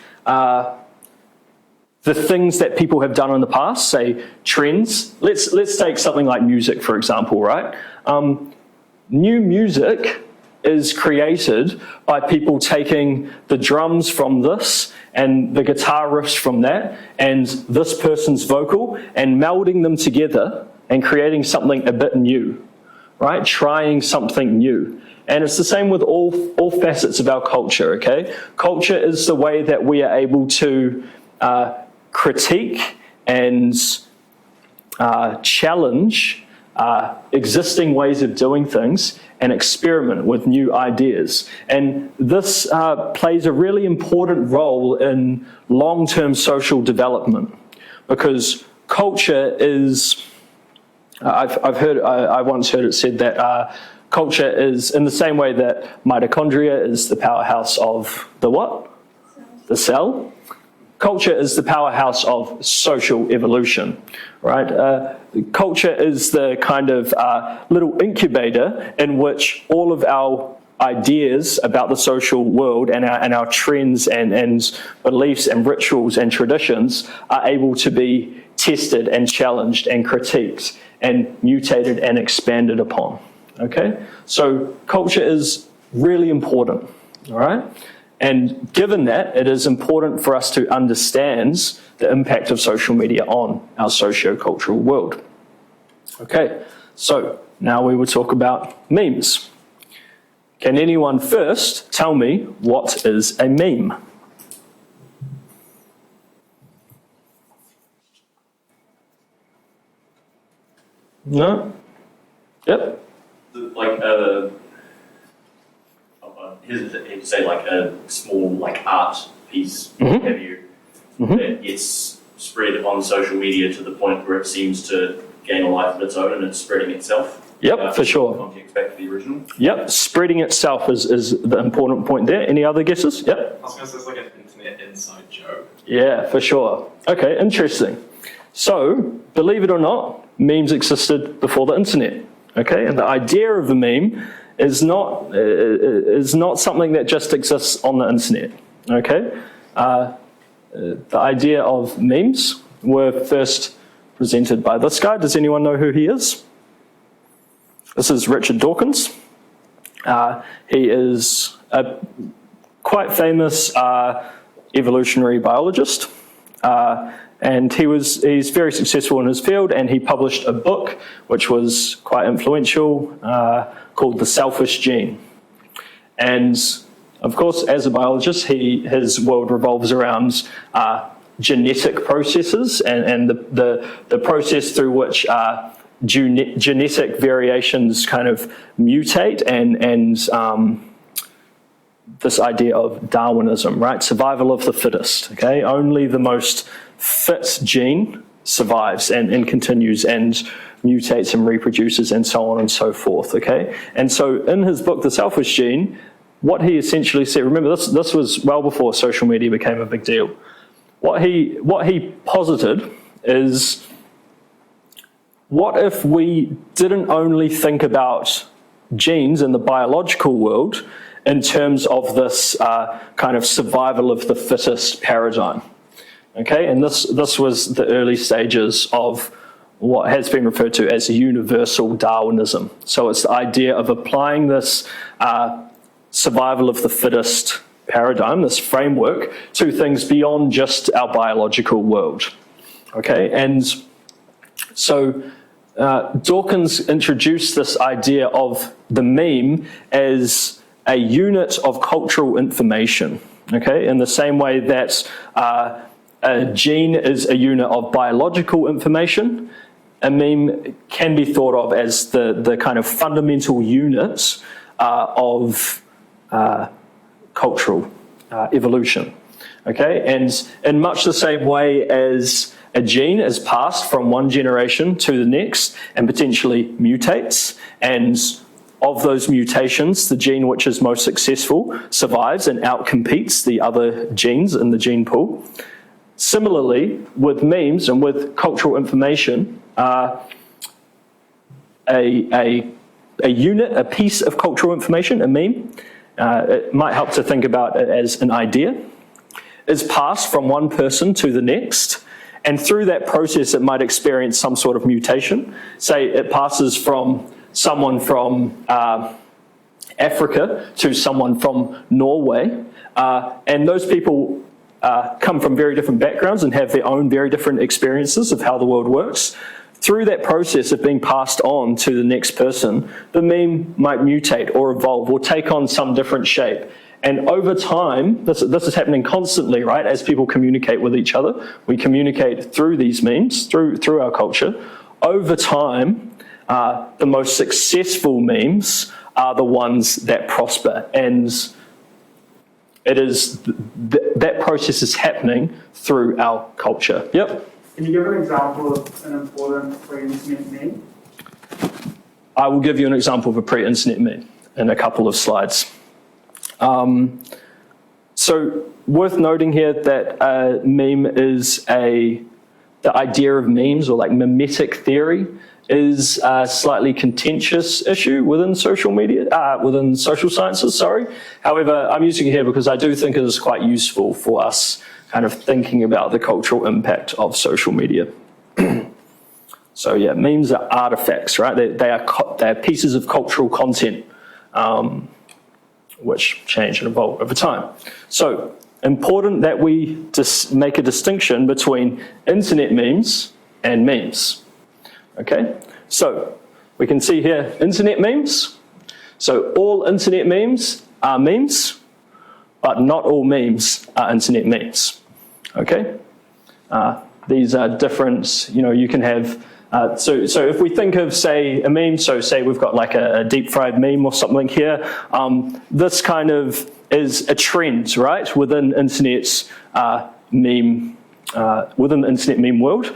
the things that people have done in the past, say trends. Let's take something like music, for example, right? New music is created by people taking the drums from this and the guitar riffs from that and this person's vocal and melding them together and creating something a bit new, right? Trying something new. And it's the same with all facets of our culture, okay? Culture is the way that we are able to critique and challenge existing ways of doing things and experiment with new ideas. And this plays a really important role in long-term social development, because culture is, I once heard it said that culture is in the same way that mitochondria is the powerhouse of the what? The cell. Culture is the powerhouse of social evolution, right? Culture is the kind of little incubator in which all of our ideas about the social world and our trends and beliefs and rituals and traditions are able to be tested and challenged and critiqued and mutated and expanded upon, okay? So culture is really important, all right? And given that, it is important for us to understand the impact of social media on our socio-cultural world. Okay, so now we will talk about memes. Can anyone first tell me what is a meme? No? Yep. Like hesitate to say like a small like art piece, Mhm. have you? Mhm. That gets spread on social media to the point where it seems to gain a life of its own and it's spreading itself. Yep, for sure. Context back to the original. Yep, spreading itself is the important point there. Any other guesses? Yep. I was going to say it's like an internet inside joke. Yeah, for sure. Okay, interesting. So, believe it or not, memes existed before the internet. Okay, and the idea of a meme is not something that just exists on the internet. Okay, the idea of memes were first presented by this guy. Does anyone know who he is? This is Richard Dawkins. He is a quite famous evolutionary biologist, and he's very successful in his field, and he published a book which was quite influential called The Selfish Gene. And of course, as a biologist, his world revolves around genetic processes and the process through which genetic variations kind of mutate and this idea of Darwinism, right? Survival of the fittest, okay? Only the most fit gene survives and continues and mutates and reproduces and so on and so forth, okay? And so in his book, The Selfish Gene, what he essentially said, remember this was well before social media became a big deal. What he posited is, what if we didn't only think about genes in the biological world in terms of this kind of survival of the fittest paradigm? Okay, and this was the early stages of what has been referred to as universal Darwinism. So it's the idea of applying this survival of the fittest paradigm, this framework, to things beyond just our biological world. Okay, and so Dawkins introduced this idea of the meme as a unit of cultural information, okay, in the same way that a gene is a unit of biological information, a meme can be thought of as the kind of fundamental unit of cultural evolution, okay, and in much the same way as a gene is passed from one generation to the next and potentially mutates, and of those mutations, the gene which is most successful survives and outcompetes the other genes in the gene pool. Similarly, with memes and with cultural information, a unit, a piece of cultural information, a meme, it might help to think about it as an idea, is passed from one person to the next. And through that process, it might experience some sort of mutation. Say it passes from someone from Africa to someone from Norway. And those people come from very different backgrounds and have their own very different experiences of how the world works. Through that process of being passed on to the next person, the meme might mutate or evolve or take on some different shape. And over time, this is happening constantly, right? As people communicate with each other, we communicate through these memes, through our culture. Over time, the most successful memes are the ones that prosper. And it is that process is happening through our culture. Yep. Can you give an example of an important pre-internet meme? I will give you an example of a pre-internet meme in a couple of slides. So worth noting here that a meme is the idea of memes, or like mimetic theory, is a slightly contentious issue within social media, within social sciences, sorry. However, I'm using it here because I do think it is quite useful for us kind of thinking about the cultural impact of social media. So yeah, memes are artifacts, right? They are pieces of cultural content which change and evolve over time. So important that we just make a distinction between internet memes and memes. Okay, so we can see here internet memes. So all internet memes are memes, but not all memes are internet memes. Okay, these are different. You know, you can have So if we think of, say, a meme, so say we've got like a deep fried meme or something here, this kind of is a trend, right, within internet's within the internet meme world.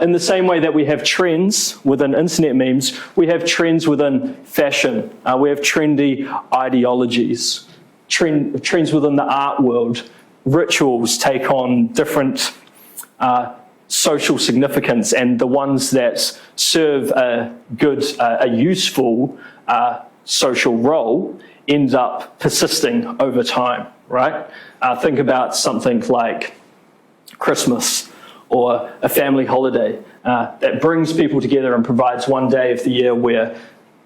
In the same way that we have trends within internet memes, we have trends within fashion. We have trendy ideologies, trends within the art world. Rituals take on different social significance, and the ones that serve a good, a useful social role end up persisting over time, right? Think about something like Christmas or a family holiday that brings people together and provides one day of the year where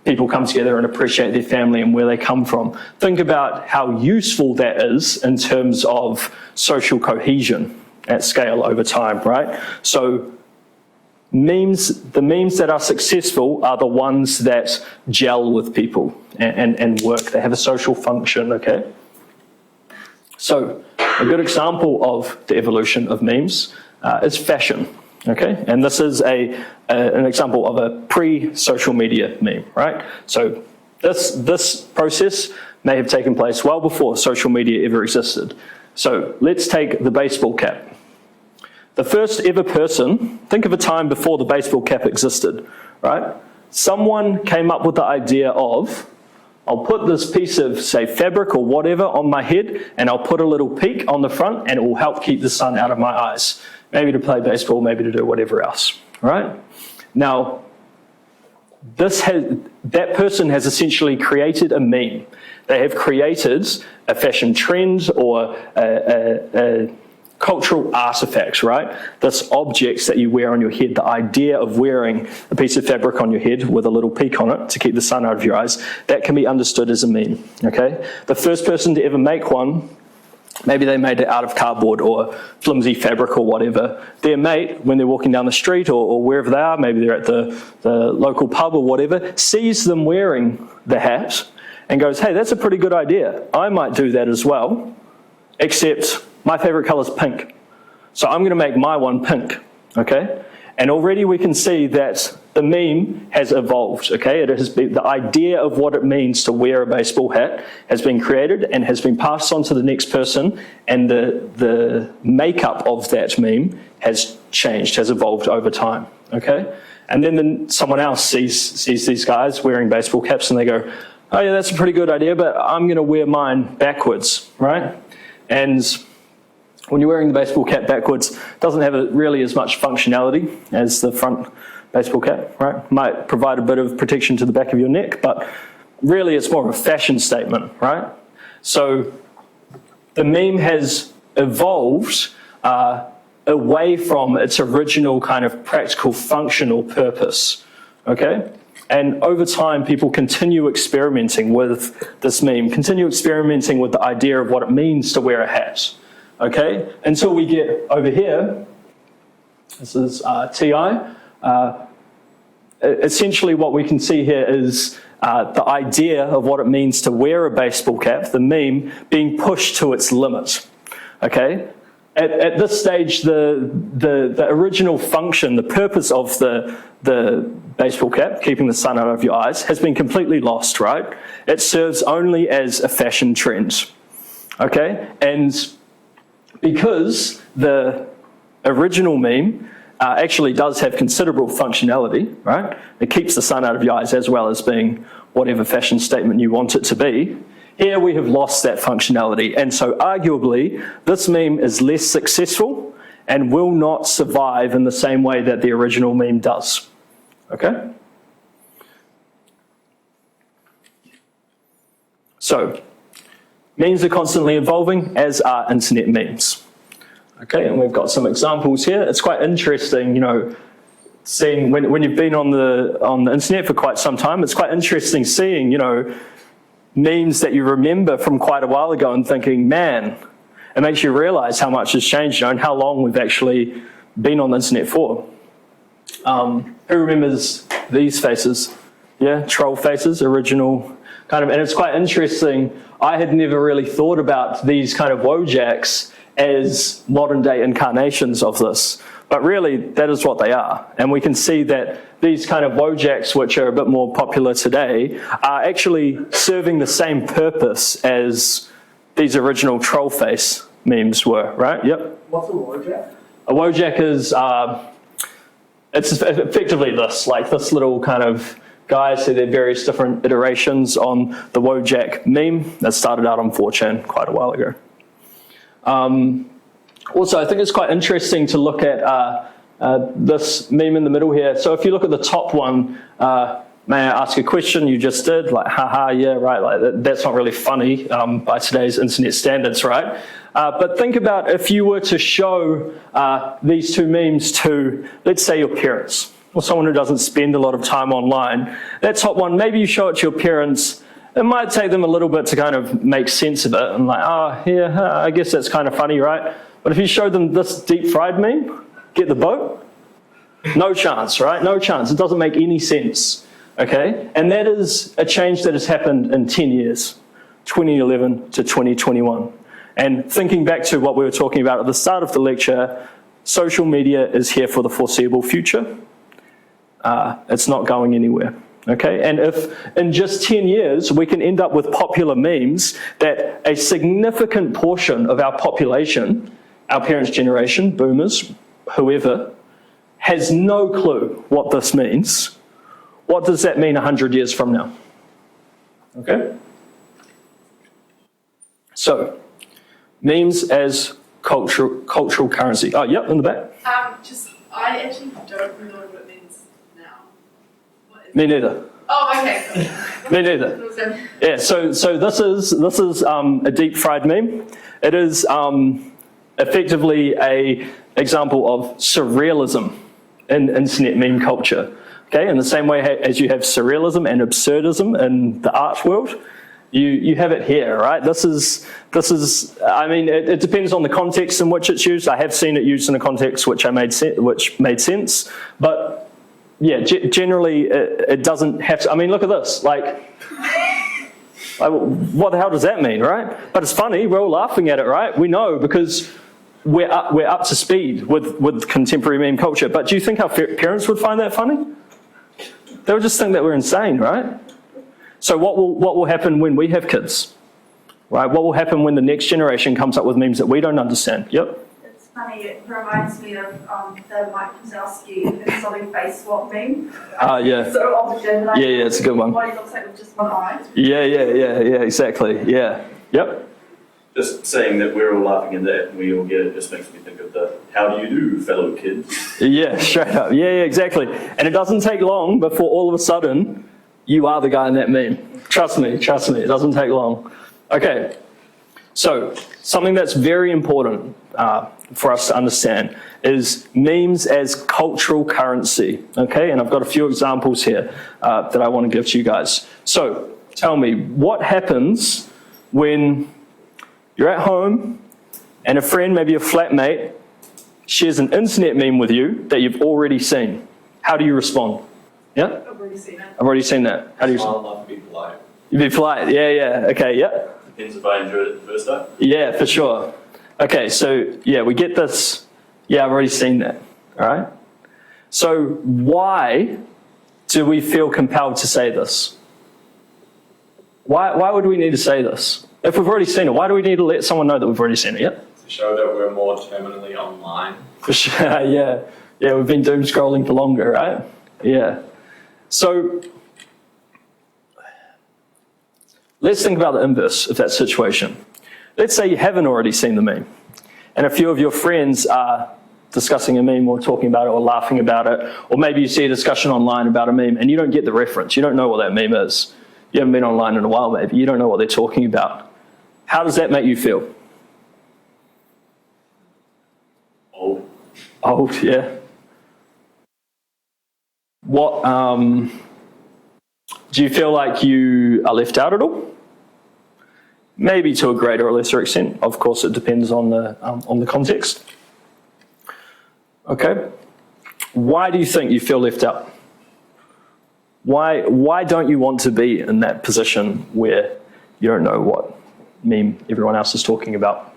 people come together and appreciate their family and where they come from. Think about how useful that is in terms of social cohesion at scale over time, right? So the memes that are successful are the ones that gel with people and work. They have a social function, okay? So a good example of the evolution of memes is fashion, okay? And this is an example of a pre-social media meme, right? So this process may have taken place well before social media ever existed. So let's take the baseball cap. The first ever person, think of a time before the baseball cap existed, right? Someone came up with the idea of, I'll put this piece of, say, fabric or whatever on my head, and I'll put a little peak on the front, and it will help keep the sun out of my eyes. Maybe to play baseball, maybe to do whatever else, right? Now, that person has essentially created a meme. They have created a fashion trend or a cultural artifacts, right? This objects that you wear on your head, the idea of wearing a piece of fabric on your head with a little peak on it to keep the sun out of your eyes, that can be understood as a meme, okay? The first person to ever make one, maybe they made it out of cardboard or flimsy fabric or whatever. Their mate, when they're walking down the street or wherever they are, maybe they're at the local pub or whatever, sees them wearing the hat and goes, hey, that's a pretty good idea. I might do that as well, except my favorite color is pink. So I'm going to make my one pink, okay? And already we can see that the meme has evolved, okay? It has been, the idea of what it means to wear a baseball hat has been created and has been passed on to the next person, and the makeup of that meme has changed, has evolved over time, okay? And then someone else sees these guys wearing baseball caps and they go, oh yeah, that's a pretty good idea, but I'm going to wear mine backwards, right? And when you're wearing the baseball cap backwards, it doesn't have really as much functionality as the front baseball cap, right? Might provide a bit of protection to the back of your neck, but really it's more of a fashion statement, right? So the meme has evolved away from its original kind of practical functional purpose, okay? And over time, people continue experimenting with this meme, continue experimenting with the idea of what it means to wear a hat, okay? Until we get over here, this is TI. Essentially what we can see here is the idea of what it means to wear a baseball cap, the meme, being pushed to its limit, okay? At this stage, the original function, the purpose of the baseball cap, keeping the sun out of your eyes, has been completely lost, right? It serves only as a fashion trend, okay? And because the original meme actually does have considerable functionality, right? It keeps the sun out of your eyes as well as being whatever fashion statement you want it to be. Here we have lost that functionality, and so arguably this meme is less successful and will not survive in the same way that the original meme does, okay? So, memes are constantly evolving, as are internet memes. Okay, and we've got some examples here. It's quite interesting, you know, seeing when you've been on the internet for quite some time, it's quite interesting seeing, you know, memes that you remember from quite a while ago and thinking, man, it makes you realize how much has changed, you know, and how long we've actually been on the internet for. Who remembers these faces? Yeah, troll faces, original and it's quite interesting. I had never really thought about these kind of Wojaks as modern day incarnations of this, but really that is what they are. And we can see that these kind of Wojaks, which are a bit more popular today, are actually serving the same purpose as these original troll face memes were, right? Yep. What's a Wojak? A Wojak is, it's effectively this, like this little kind of guy. So there are various different iterations on the Wojak meme that started out on 4chan quite a while ago. Also, I think it's quite interesting to look at this meme in the middle here. So if you look at the top one, may I ask a question? You just did, like, haha, yeah, right, like that's not really funny by today's internet standards, right? But think about if you were to show these two memes to, let's say, your parents, or someone who doesn't spend a lot of time online. That top one, maybe you show it to your parents. It might take them a little bit to kind of make sense of it, and like, oh, yeah, I guess that's kind of funny, right? But if you show them this deep fried meme, get the boat? No chance, right? No chance. It doesn't make any sense, okay? And that is a change that has happened in 10 years, 2011 to 2021. And thinking back to what we were talking about at the start of the lecture, social media is here for the foreseeable future. It's not going anywhere. Okay, and if in just 10 years we can end up with popular memes that a significant portion of our population, our parents' generation, boomers, whoever, has no clue what this means, what does that mean 100 years from now? Okay? So, memes as cultural currency. Oh, yep, in the back. I actually don't know what it means now. Me neither. Oh, okay. Me neither. Yeah, so this is a deep fried meme. It is effectively a example of surrealism in internet meme culture. Okay, in the same way as you have surrealism and absurdism in the art world, you have it here, right? This is. I mean, it depends on the context in which it's used. I have seen it used in a context which made sense, but yeah, generally it doesn't have to. I mean, look at this. Like, what the hell does that mean, right? But it's funny. We're all laughing at it, right? We know because we're up to speed with contemporary meme culture. But do you think our parents would find that funny? They would just think that we're insane, right? So what will happen when we have kids? Right? What will happen when the next generation comes up with memes that we don't understand? Yep. It's funny, it reminds me of the Mike Wazowski insulting face swap meme. Yeah. So old gen. Yeah, it's a good one. What he looks like with just one eye. Yeah, exactly. Yeah. Yep. Just saying that we're all laughing at that and we all get it just makes me think of the how do you do, fellow kids? Yeah, straight up. Yeah, exactly. And it doesn't take long before all of a sudden you are the guy in that meme. Trust me, it doesn't take long. Okay, so something that's very important for us to understand is memes as cultural currency, okay? And I've got a few examples here that I want to give to you guys. So tell me, what happens when you're at home and a friend, maybe a flatmate, shares an internet meme with you that you've already seen? How do you respond? Yeah? I've already seen it. I've already seen that. How do you respond? I'll love to be polite. You'd be polite, yeah, okay, yeah. Depends if I enjoyed it the first time. Yeah, for sure. Okay, so yeah, we get this. Yeah, I've already seen that, all right? So why do we feel compelled to say this? Why would we need to say this? If we've already seen it, why do we need to let someone know that we've already seen it? Yep. To show that we're more terminally online. For sure, yeah, we've been doom scrolling for longer, right? Yeah. So let's think about the inverse of that situation. Let's say you haven't already seen the meme, and a few of your friends are discussing a meme or talking about it or laughing about it, or maybe you see a discussion online about a meme and you don't get the reference. You don't know what that meme is. You haven't been online in a while, maybe. You don't know what they're talking about. How does that make you feel? Old, yeah. What, do you feel like you are left out at all? Maybe to a greater or lesser extent. Of course, it depends on the context. Okay. Why do you think you feel left out? Why don't you want to be in that position where you don't know what meme everyone else is talking about?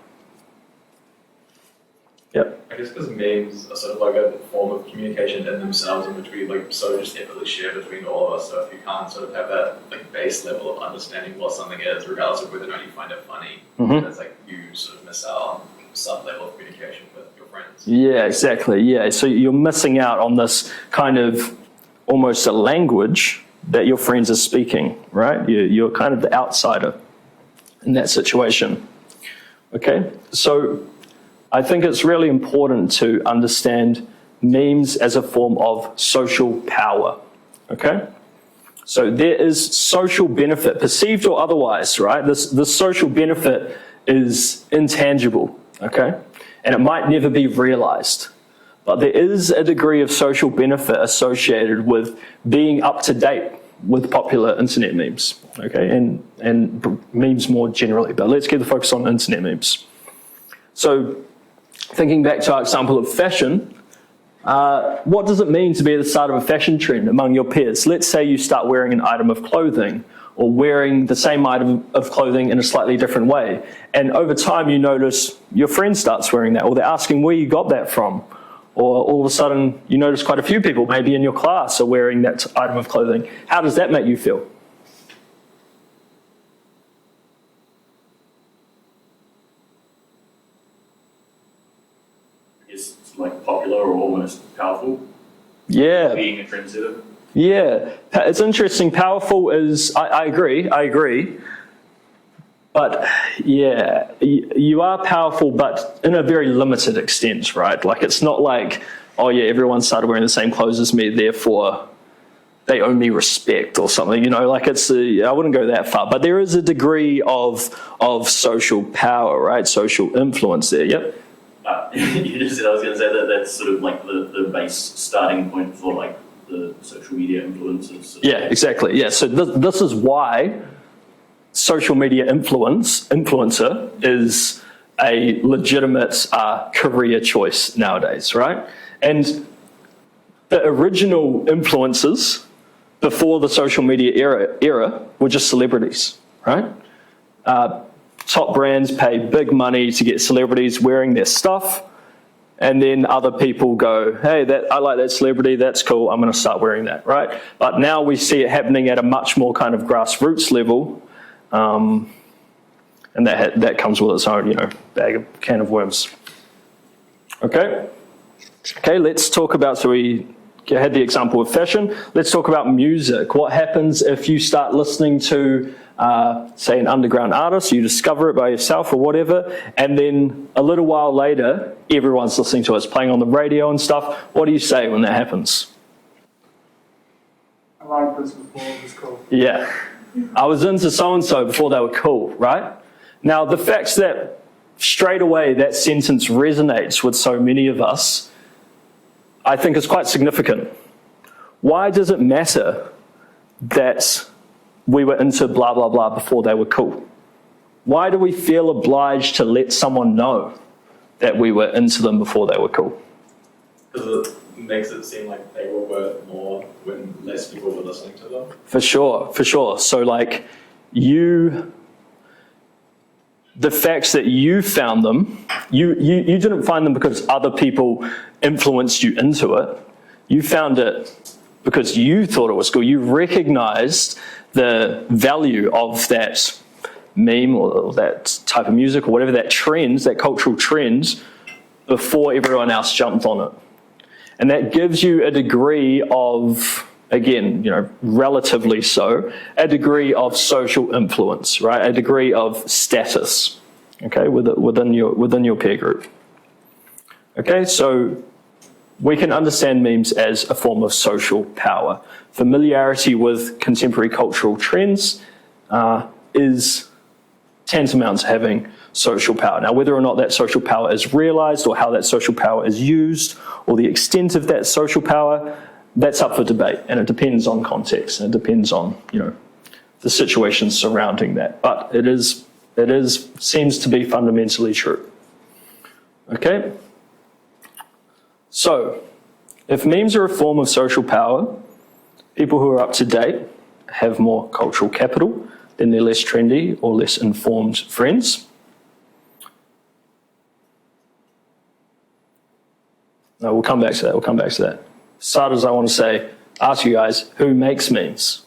Yep. I guess because memes are sort of like a form of communication in themselves, in which we like so just effortlessly share between all of us. So if you can't sort of have that like base level of understanding what something is, regardless of whether or not you find it funny, it's like you sort of miss out on some level of communication with your friends. Yeah, exactly. Yeah, so you're missing out on this kind of almost a language that your friends are speaking, right? You're kind of the outsider in that situation. Okay, so I think it's really important to understand memes as a form of social power, okay? So there is social benefit, perceived or otherwise, right? This social benefit is intangible, okay? And it might never be realized. But there is a degree of social benefit associated with being up to date with popular internet memes, okay? And memes more generally, but let's get the focus on internet memes. So, thinking back to our example of fashion, what does it mean to be at the start of a fashion trend among your peers? Let's say you start wearing an item of clothing or wearing the same item of clothing in a slightly different way. And over time you notice your friend starts wearing that, or they're asking where you got that from. Or all of a sudden you notice quite a few people maybe in your class are wearing that item of clothing. How does that make you feel? It's like popular or almost powerful. Yeah. Being a trendsetter. Yeah, it's interesting. Powerful is, I agree. But yeah, you are powerful, but in a very limited extent, right? Like it's not like, oh yeah, everyone started wearing the same clothes as me, therefore they owe me respect or something, you know, like it's, I wouldn't go that far. But there is a degree of social power, right? Social influence there, yep. You just said, I was going to say that that's sort of like the base starting point for like the social media influencers. Yeah, exactly. Yeah, so this is why social media influencer is a legitimate career choice nowadays, right? And the original influencers before the social media era were just celebrities, right? Top brands pay big money to get celebrities wearing their stuff, and then other people go, hey, I like that celebrity, that's cool, I'm going to start wearing that, right? But now we see it happening at a much more kind of grassroots level, and that comes with its own, you know, can of worms. Okay, let's talk about, so we had the example of fashion, let's talk about music. What happens if you start listening to say an underground artist, you discover it by yourself or whatever, and then a little while later, everyone's listening to it, it's playing on the radio and stuff. What do you say when that happens? I like this before it was cool. Yeah, I was into so-and-so before they were cool, right? Now, the fact that straight away that sentence resonates with so many of us, I think is quite significant. Why does it matter that we were into blah, blah, blah before they were cool? Why do we feel obliged to let someone know that we were into them before they were cool? Because it makes it seem like they were worth more when less people were listening to them. For sure. So like the fact that you found them, you didn't find them because other people influenced you into it. You found it because you thought it was cool. You recognized the value of that meme or that type of music or whatever, that trend, that cultural trend, before everyone else jumped on it. And that gives you a degree of, again, you know, relatively so, a degree of social influence, right? A degree of status, okay, within your peer group. Okay, so we can understand memes as a form of social power. Familiarity with contemporary cultural trends is tantamount to having social power. Now, whether or not that social power is realized or how that social power is used or the extent of that social power, that's up for debate, and it depends on context, and it depends on, you know, the situations surrounding that. But it seems to be fundamentally true. Okay? So, if memes are a form of social power, People who are up to date have more cultural capital than their less trendy or less informed friends. No, we'll come back to that. Starters, I want to ask you guys, who makes memes?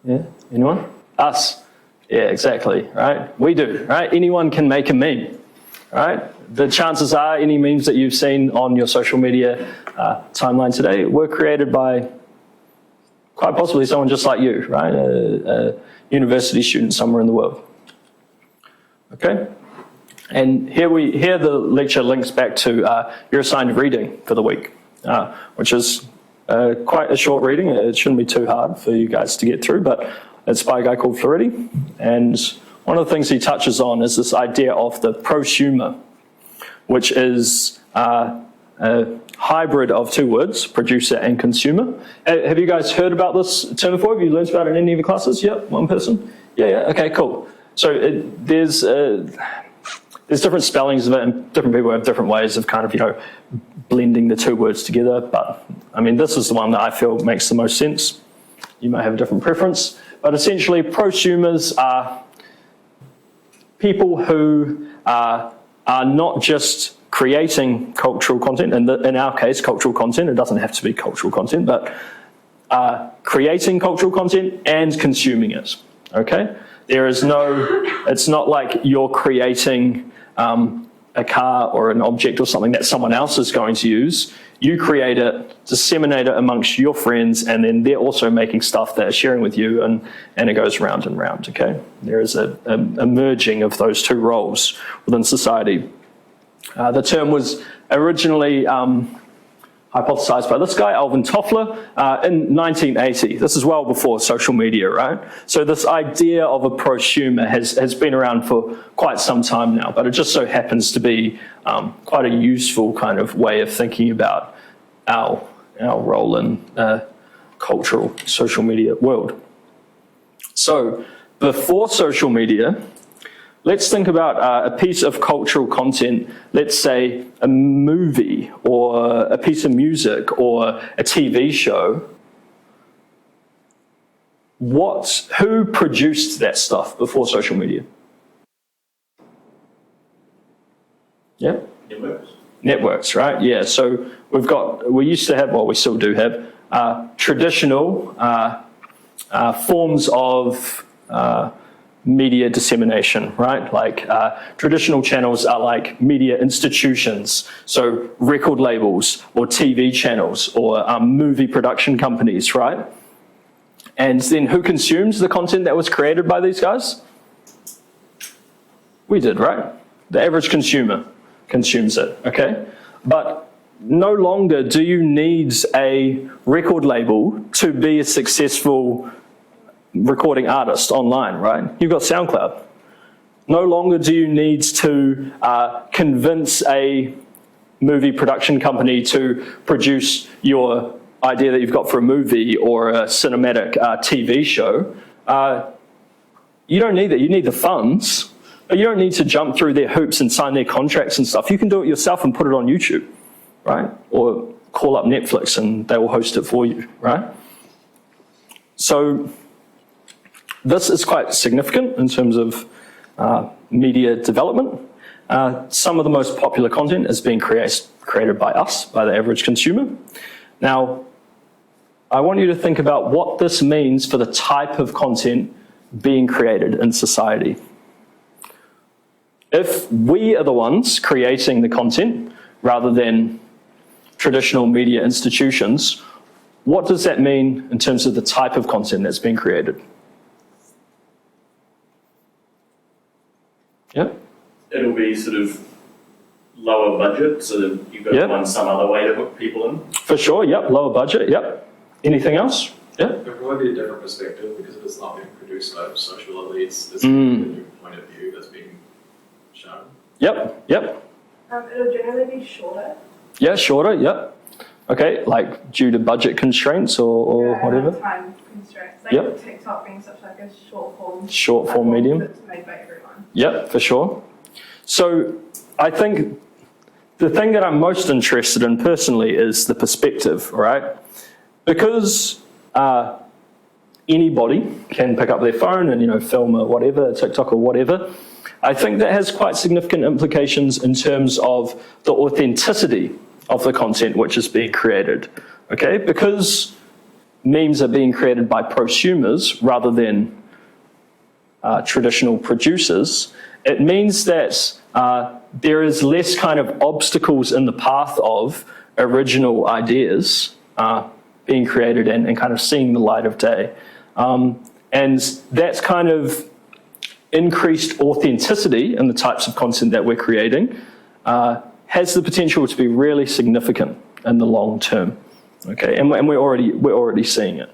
Yeah, anyone? Us. Yeah, exactly, right? We do, right? Anyone can make a meme, right? The chances are any memes that you've seen on your social media timeline today were created by quite possibly someone just like you, right? A university student somewhere in the world. Okay? And here the lecture links back to your assigned reading for the week, which is quite a short reading. It shouldn't be too hard for you guys to get through, but it's by a guy called Floridi. And one of the things he touches on is this idea of the prosumer, which is a hybrid of two words, producer and consumer. Have you guys heard about this term before? Have you learned about it in any of your classes? Yep, one person? Yeah, okay, cool. So there's different spellings of it, and different people have different ways of kind of, blending the two words together. But I mean, this is the one that I feel makes the most sense. You might have a different preference, but essentially prosumers are people who are not just creating cultural content, and in our case, cultural content, it doesn't have to be cultural content, but creating cultural content and consuming it, okay? It's not like you're creating a car or an object or something that someone else is going to use. You create it, disseminate it amongst your friends, and then they're also making stuff they're sharing with you, and it goes round and round, okay? There is a merging of those two roles within society. The term was originally hypothesized by this guy, Alvin Toffler, in 1980. This is well before social media, right? So this idea of a prosumer has been around for quite some time now, but it just so happens to be quite a useful kind of way of thinking about our role in cultural social media world. So before social media, let's think about a piece of cultural content, let's say a movie or a piece of music or a TV show. Who produced that stuff before social media? Yeah? Networks, right? Yeah, so we used to have, well, we still do have, traditional forms of media dissemination, right? Like traditional channels are like media institutions, so record labels or TV channels or movie production companies, right? And then who consumes the content that was created by these guys? We did, right? The average consumer consumes it, okay? But no longer do you need a record label to be a successful recording artist online, right? You've got SoundCloud. No longer do you need to convince a movie production company to produce your idea that you've got for a movie or a cinematic TV show. You don't need that. You need the funds, but you don't need to jump through their hoops and sign their contracts and stuff. You can do it yourself and put it on YouTube, right? Or call up Netflix and they will host it for you, right? So this is quite significant in terms of media development. Some of the most popular content is being created by us, by the average consumer. Now, I want you to think about what this means for the type of content being created in society. If we are the ones creating the content rather than traditional media institutions, what does that mean in terms of the type of content that's being created? Yeah? It'll be sort of lower budget, so that you've got to find some other way to hook people in. For sure, yep, lower budget, yep. Anything else? Yeah? It would probably be a different perspective because if it's not being produced by social elites, there's a new point of view that's being shown. Yep. It'll generally be shorter. Yeah, shorter, yep. Okay, like due to budget constraints or whatever? Time constraints. Yep. TikTok being such like a short form medium. That's made by everyone. Yep, for sure. So I think the thing that I'm most interested in personally is the perspective, right? Because anybody can pick up their phone and film or whatever, TikTok or whatever. I think that has quite significant implications in terms of the authenticity of the content which is being created, okay? Because memes are being created by prosumers rather than traditional producers, it means that there is less kind of obstacles in the path of original ideas being created and kind of seeing the light of day. And that's kind of increased authenticity in the types of content that we're creating has the potential to be really significant in the long term. Okay, and we're already seeing it.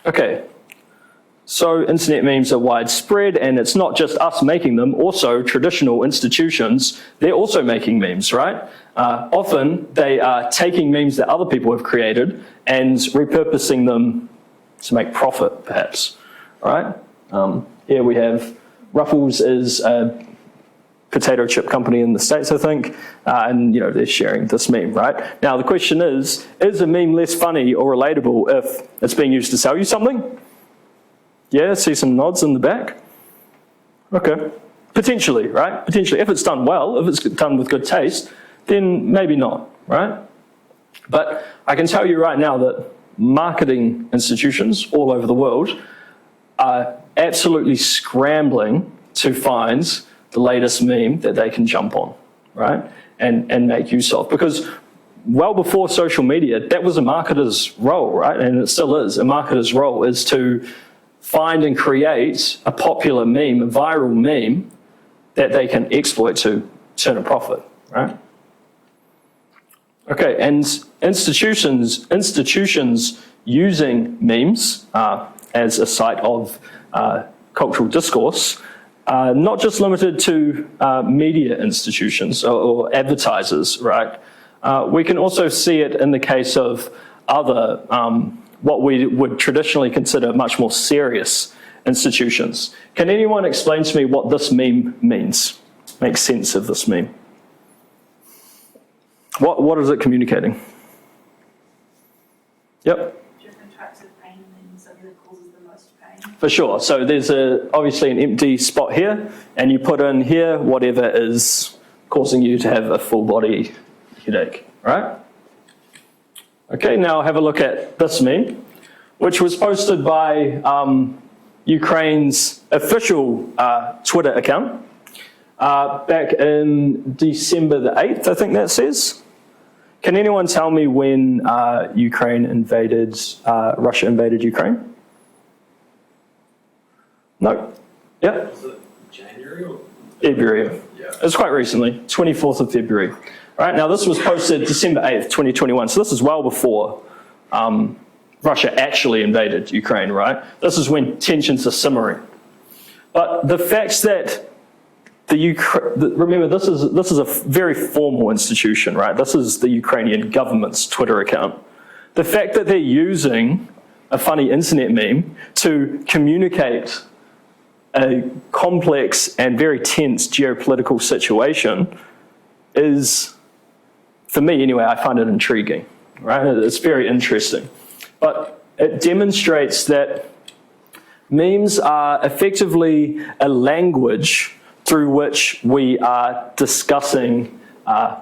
Okay, so internet memes are widespread, and it's not just us making them. Also, traditional institutions, they're also making memes, right? Often they are taking memes that other people have created and repurposing them to make profit, perhaps. All right. Here we have Ruffles is a potato chip company in the States, I think, and they're sharing this meme, right? Now the question is a meme less funny or relatable if it's being used to sell you something? Yeah, see some nods in the back. Okay, potentially, right? Potentially, if it's done well, if it's done with good taste, then maybe not, right? But I can tell you right now that marketing institutions all over the world are absolutely scrambling to find the latest meme that they can jump on, right? And make use of. Because well before social media, that was a marketer's role, right? And it still is. A marketer's role is to find and create a popular meme, a viral meme, that they can exploit to turn a profit, right? Okay, and institutions using memes as a site of cultural discourse are not just limited to media institutions or advertisers, right? We can also see it in the case of other, what we would traditionally consider much more serious institutions. Can anyone explain to me what this meme means? Make sense of this meme. What is it communicating? Yep. Different types of pain and then something that causes the most pain. For sure. So there's obviously an empty spot here, and you put in here whatever is causing you to have a full body headache, right? Okay, now have a look at this meme, which was posted by Ukraine's official Twitter account back in December the 8th, I think that says. Can anyone tell me when Russia invaded Ukraine? No? Yeah? Was it January or? February. Yeah. It was quite recently, 24th of February. Right, now this was posted December 8th, 2021, so this is well before Russia actually invaded Ukraine, right? This is when tensions are simmering. But the facts that remember, this is a very formal institution, right? This is the Ukrainian government's Twitter account. The fact that they're using a funny internet meme to communicate a complex and very tense geopolitical situation is, for me anyway, I find it intriguing, right? It's very interesting. But it demonstrates that memes are effectively a language through which we are discussing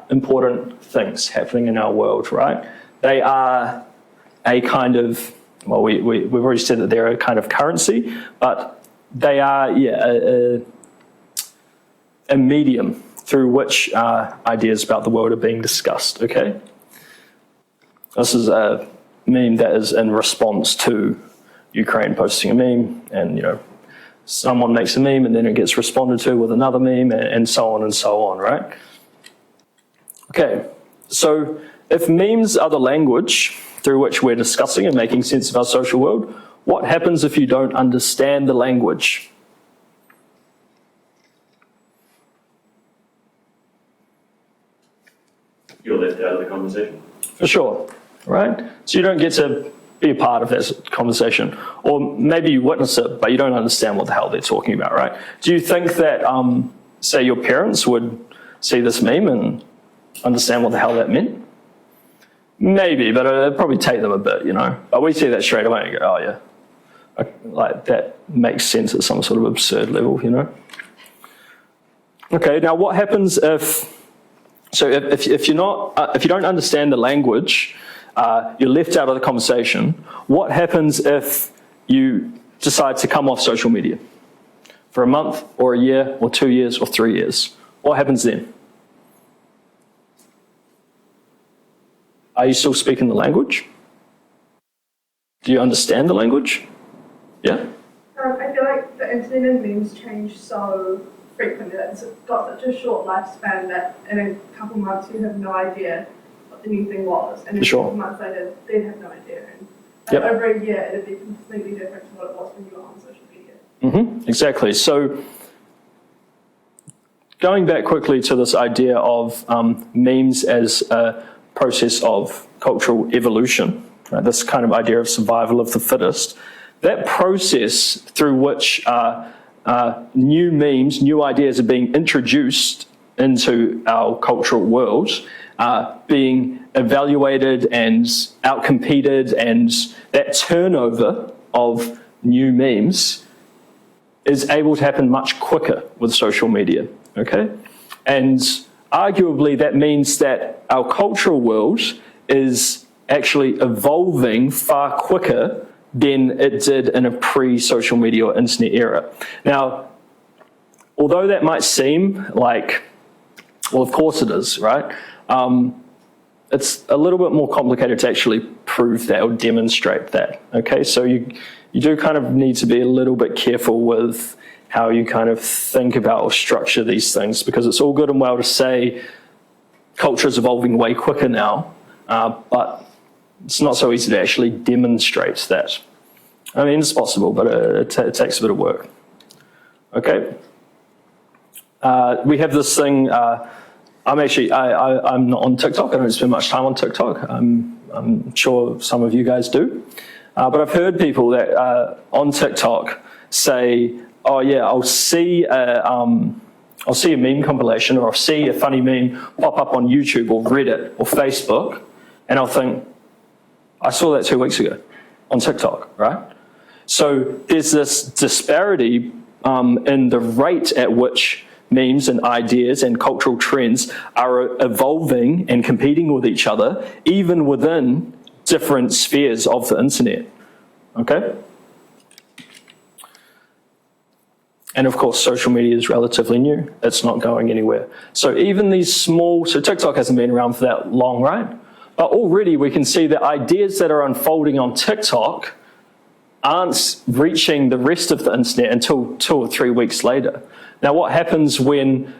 important things happening in our world, right? They are a kind of, well, we've already said that they're a kind of currency, but they are, a medium through which ideas about the world are being discussed, okay? This is a meme that is in response to Ukraine posting a meme, and, someone makes a meme and then it gets responded to with another meme and so on, right? Okay, so if memes are the language through which we're discussing and making sense of our social world, what happens if you don't understand the language? You're left out of the conversation. For sure, right? So you don't get to be a part of that conversation. Or maybe you witness it, but you don't understand what the hell they're talking about, right? Do you think that say your parents would see this meme and understand what the hell that meant? Maybe, but it'd probably take them a bit, you know. But we see that straight away and go, oh yeah, like that makes sense at some sort of absurd level, you know. Okay, now what happens if you don't understand the language, you're left out of the conversation. What happens if you decide to come off social media for a month or a year or 2 years or 3 years? What happens then? Are you still speaking the language? Do you understand the language? Yeah? I feel like the internet and memes change so frequently that it's got such a short lifespan that in a couple months you have no idea what the new thing was, and then a couple months later they'd have no idea. And over a year it'd be completely different to what it was when you were on social media. Exactly. So going back quickly to this idea of memes as a process of cultural evolution, right? This kind of idea of survival of the fittest, that process through which new memes, new ideas are being introduced into our cultural world, being evaluated and outcompeted, and that turnover of new memes is able to happen much quicker with social media, okay? And arguably that means that our cultural world is actually evolving far quicker than it did in a pre-social media or internet era. Now, although that might seem like, well, of course it is, right? It's a little bit more complicated to actually prove that or demonstrate that, okay? So you do kind of need to be a little bit careful with how you kind of think about or structure these things, because it's all good and well to say culture is evolving way quicker now, but it's not so easy to actually demonstrate that. I mean, it's possible, but it takes a bit of work. Okay. We have this thing, I'm not on TikTok. I don't spend much time on TikTok. I'm sure some of you guys do. But I've heard people that on TikTok say, oh yeah, I'll see a meme compilation, or I'll see a funny meme pop up on YouTube or Reddit or Facebook, and I'll think, I saw that 2 weeks ago on TikTok, right? So there's this disparity in the rate at which memes and ideas and cultural trends are evolving and competing with each other, even within different spheres of the internet, okay? And of course, social media is relatively new. It's not going anywhere. So even these small, so TikTok hasn't been around for that long, right? But already we can see that ideas that are unfolding on TikTok aren't reaching the rest of the internet until 2 or 3 weeks later. Now, what happens when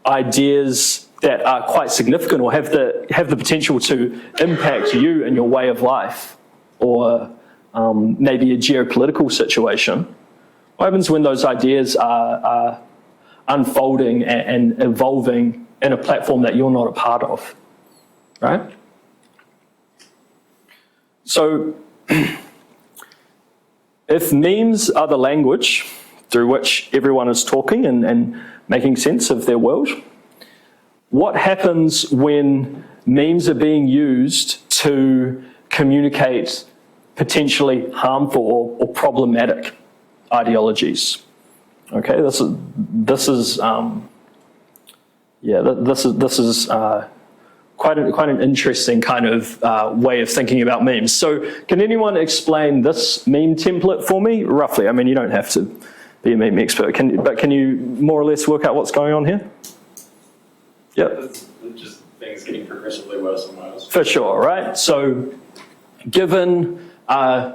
ideas that are quite significant or have the potential to impact you and your way of life, or maybe a geopolitical situation? What happens when those ideas are unfolding and evolving in a platform that you're not a part of, right? So if memes are the language through which everyone is talking and making sense of their world, what happens when memes are being used to communicate potentially harmful or problematic ideologies? Okay, this is quite an interesting kind of way of thinking about memes. So can anyone explain this meme template for me, roughly? I mean, you don't have to be a meme expert, but can you more or less work out what's going on here? Yep. It's just things getting progressively worse and worse. For sure, right? So given a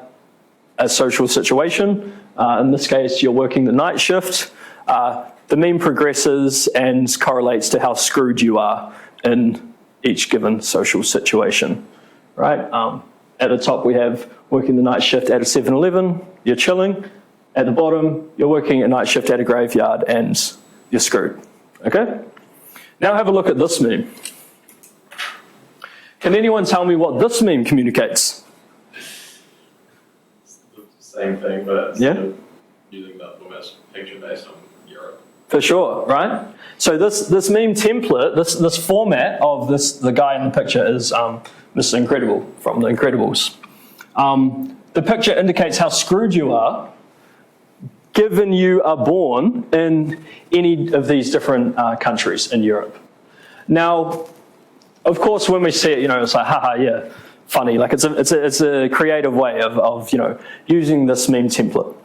social situation, in this case, you're working the night shift, the meme progresses and correlates to how screwed you are in each given social situation, right? At the top, we have working the night shift at a 7-Eleven, you're chilling. At the bottom, you're working a night shift at a graveyard and you're screwed, okay? Now have a look at this meme. Can anyone tell me what this meme communicates? It's the same thing, but instead of using the almost picture based on Europe. For sure, right? So this meme template, this format of the guy in the picture is Mr. Incredible from The Incredibles. The picture indicates how screwed you are given you are born in any of these different countries in Europe. Now, of course, when we see it, it's like, haha, yeah, funny. Like it's a creative way of using this meme template.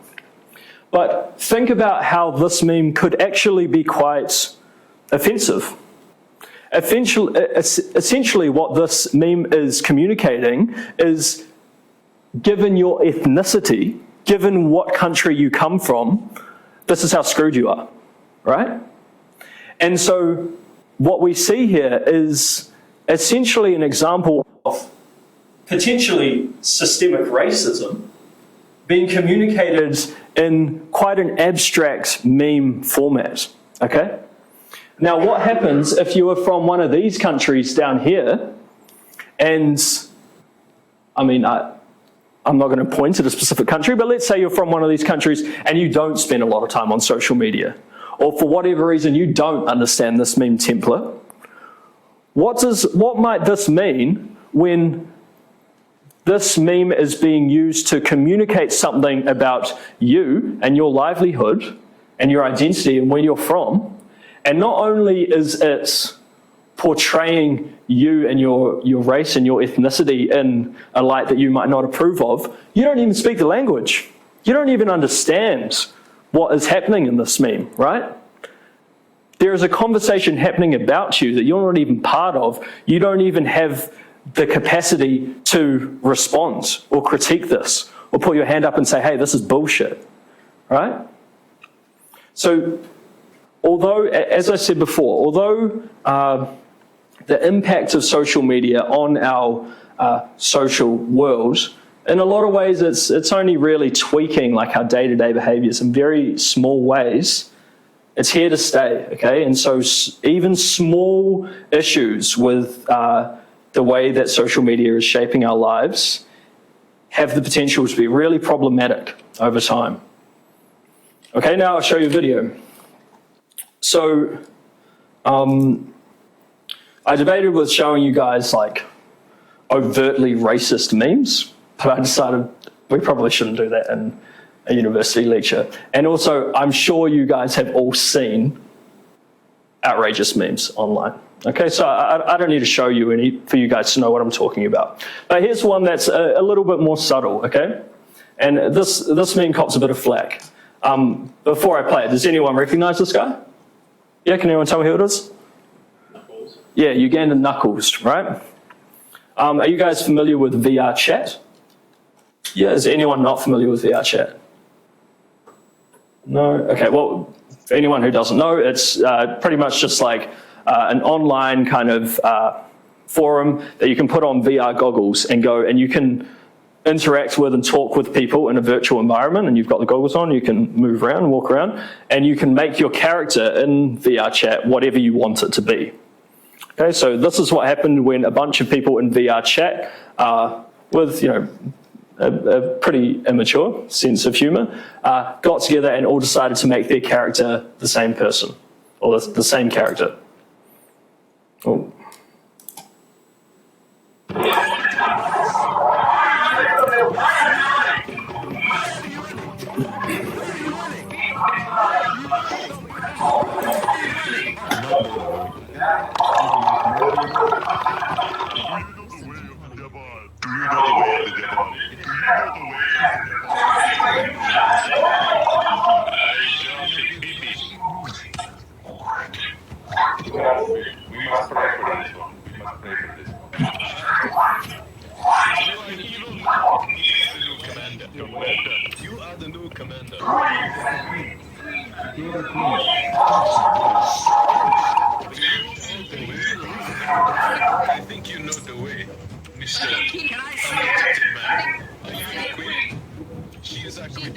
But think about how this meme could actually be quite offensive. Essentially, what this meme is communicating is, given your ethnicity, given what country you come from, this is how screwed you are, right? And so what we see here is essentially an example of potentially systemic racism being communicated in quite an abstract meme format, okay? Now, what happens if you are from one of these countries down here, and I'm not going to point at a specific country, but let's say you're from one of these countries and you don't spend a lot of time on social media, or for whatever reason you don't understand this meme template. What might this mean when this meme is being used to communicate something about you and your livelihood and your identity and where you're from? And not only is it portraying you and your race and your ethnicity in a light that you might not approve of, you don't even speak the language. You don't even understand what is happening in this meme, right? There is a conversation happening about you that you're not even part of. You don't even have the capacity to respond or critique this or put your hand up and say, hey, this is bullshit, right? So, although, as I said before, although the impact of social media on our social world, in a lot of ways, it's only really tweaking like our day-to-day behaviors in very small ways. It's here to stay, okay? And so even small issues with the way that social media is shaping our lives have the potential to be really problematic over time. Okay, now I'll show you a video. So, I debated with showing you guys like overtly racist memes, but I decided we probably shouldn't do that in a university lecture. And also, I'm sure you guys have all seen outrageous memes online. Okay, so I don't need to show you any for you guys to know what I'm talking about. But here's one that's a little bit more subtle, okay? And this meme cops a bit of flack. Before I play it, does anyone recognize this guy? Yeah, can anyone tell me who it is? Knuckles. Yeah, Ugandan Knuckles, right? Are you guys familiar with VR chat? Yeah, is anyone not familiar with VR chat? No? Okay, well, for anyone who doesn't know, it's pretty much just like an online kind of forum that you can put on VR goggles and go, and you can interact with and talk with people in a virtual environment, and you've got the goggles on, you can move around and walk around, and you can make your character in VR chat whatever you want it to be. Okay, so this is what happened when a bunch of people in VR chat with, a pretty immature sense of humor, got together and all decided to make their character the same person, or the same character. Oh. You are the new commander. I think you know the way, Mr. Unlimited Man. Are you the queen? She is our queen.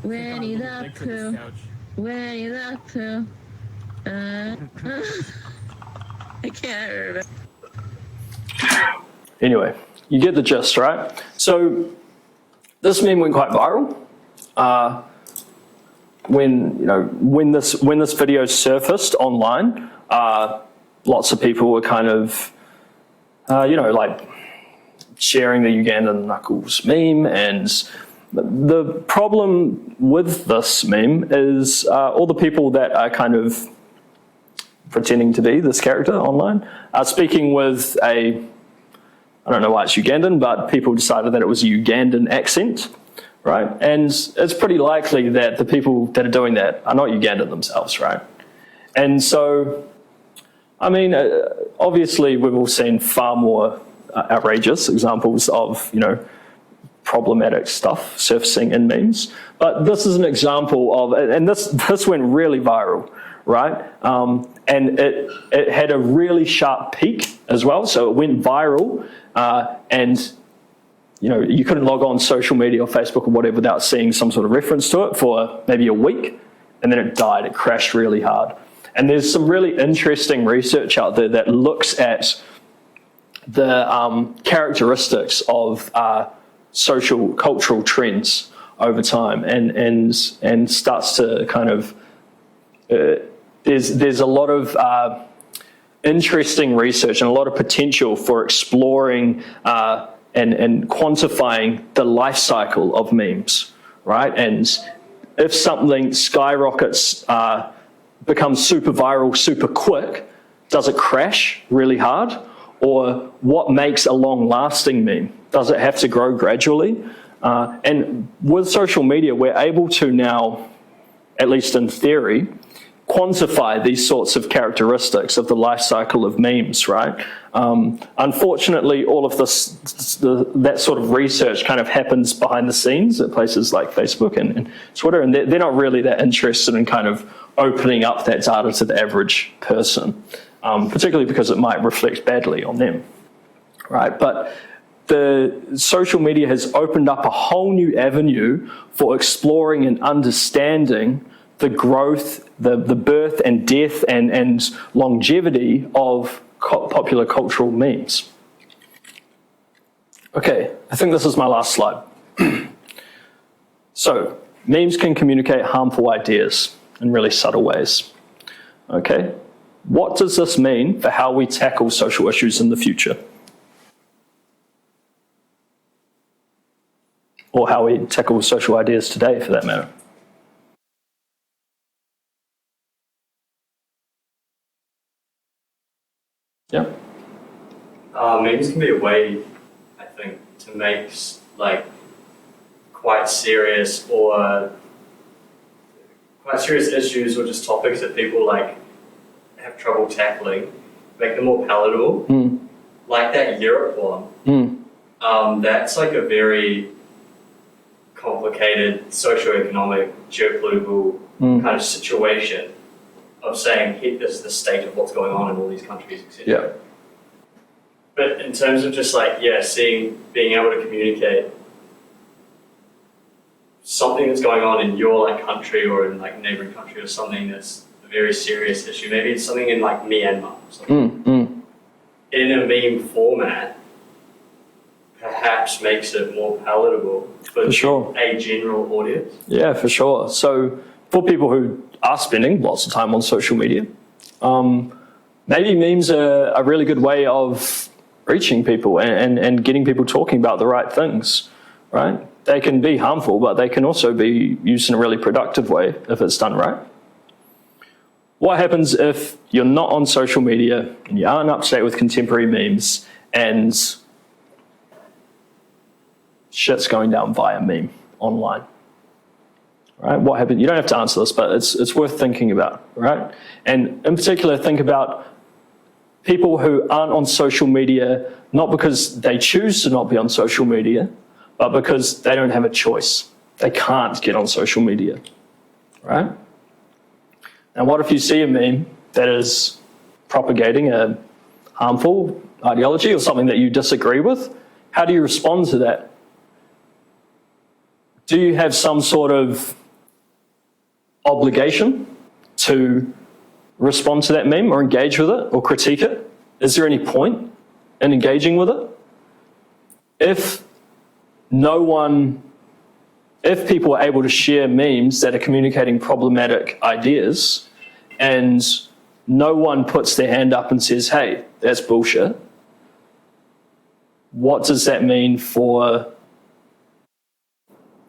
When he's up to, when he's up to, I can't remember. Anyway, you get the gist, right? So this meme went quite viral. when this video surfaced online, lots of people were kind of, like sharing the Ugandan Knuckles meme, and the problem with this meme is all the people that are kind of pretending to be this character online are speaking with I don't know why it's Ugandan, but people decided that it was a Ugandan accent, right? And it's pretty likely that the people that are doing that are not Ugandan themselves, right? And so, I mean, obviously we've all seen far more outrageous examples of, problematic stuff surfacing in memes. But this is an example of, and this went really viral, right? And it had a really sharp peak as well. So it went viral, and you couldn't log on social media or Facebook or whatever without seeing some sort of reference to it for maybe a week, and then it died. It crashed really hard. And there's some really interesting research out there that looks at the characteristics of social cultural trends over time, and starts to kind of there's a lot of interesting research and a lot of potential for exploring and quantifying the life cycle of memes, right? And if something skyrockets, becomes super viral super quick, does it crash really hard? Or what makes a long-lasting meme? Does it have to grow gradually? And with social media, we're able to now, at least in theory, quantify these sorts of characteristics of the life cycle of memes, right? Unfortunately, all of that sort of research kind of happens behind the scenes at places like Facebook and Twitter, and they're not really that interested in kind of opening up that data to the average person, particularly because it might reflect badly on them, right? But the social media has opened up a whole new avenue for exploring and understanding the growth, the birth and death and longevity of popular cultural memes. Okay, I think this is my last slide. So, memes can communicate harmful ideas in really subtle ways. Okay, what does this mean for how we tackle social issues in the future? Or how we tackle social ideas today, for that matter? Yeah. Memes can be a way, I think, to make quite serious issues or just topics that people have trouble tackling, make them more palatable. Like that Europe one. That's like a very complicated socioeconomic, geopolitical kind of situation of saying, this is the state of what's going on in all these countries, etc. Yeah. But in terms of just being able to communicate something that's going on in your country or in neighboring country, or something that's a very serious issue, maybe it's something in Myanmar or something. In a meme format, perhaps makes it more palatable for sure. a general audience. Yeah, for sure. So for people who are spending lots of time on social media, maybe memes are a really good way of reaching people and getting people talking about the right things, right? They can be harmful, but they can also be used in a really productive way if it's done right. What happens if you're not on social media and you aren't up to date with contemporary memes and shit's going down via meme online? Right? What happens? You don't have to answer this, but it's worth thinking about, right? And in particular, think about people who aren't on social media, not because they choose to not be on social media, but because they don't have a choice. They can't get on social media, right? Now, what if you see a meme that is propagating a harmful ideology or something that you disagree with? How do you respond to that? Do you have some sort of obligation to respond to that meme or engage with it or critique it? Is there any point in engaging with it? If no one if people are able to share memes that are communicating problematic ideas and no one puts their hand up and says, hey, that's bullshit, what does that mean for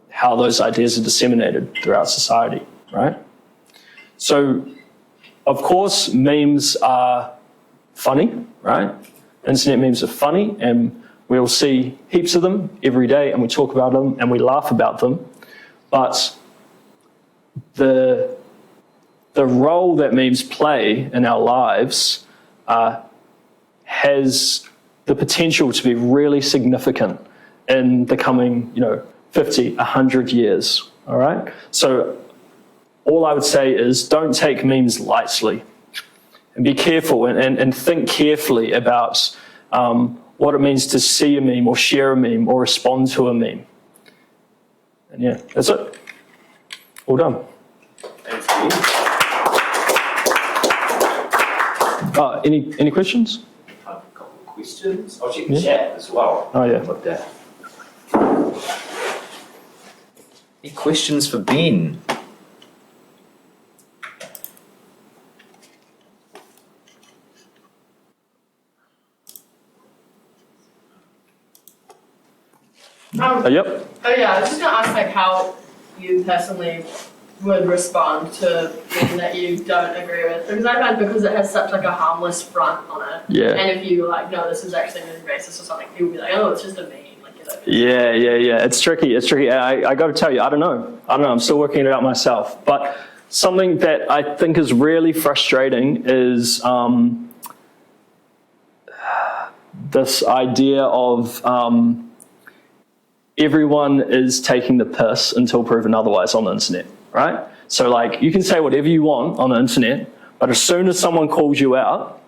how those ideas are disseminated throughout society, right? So, of course, memes are funny, right? Internet memes are funny, and we all see heaps of them every day, and we talk about them, and we laugh about them. But the role that memes play in our lives has the potential to be really significant in the coming, 50, 100 years, all right? So all I would say is don't take memes lightly, and be careful and think carefully about what it means to see a meme or share a meme or respond to a meme. And yeah, that's it. All done. Thanks, Ian. Any questions? A couple of questions. I'll check the chat as well. Oh, yeah. About that. Any questions for Ben? Yep. Oh yeah, I was just gonna ask how you personally would respond to meme that you don't agree with, because I find because it has such a harmless front on it. Yeah. And if you no, this is actually really racist or something, people will be like, oh, it's just a meme. Yeah. It's tricky. I got to tell you, I don't know. I'm still working it out myself. But something that I think is really frustrating is this idea of everyone is taking the piss until proven otherwise on the internet, right? So you can say whatever you want on the internet, but as soon as someone calls you out,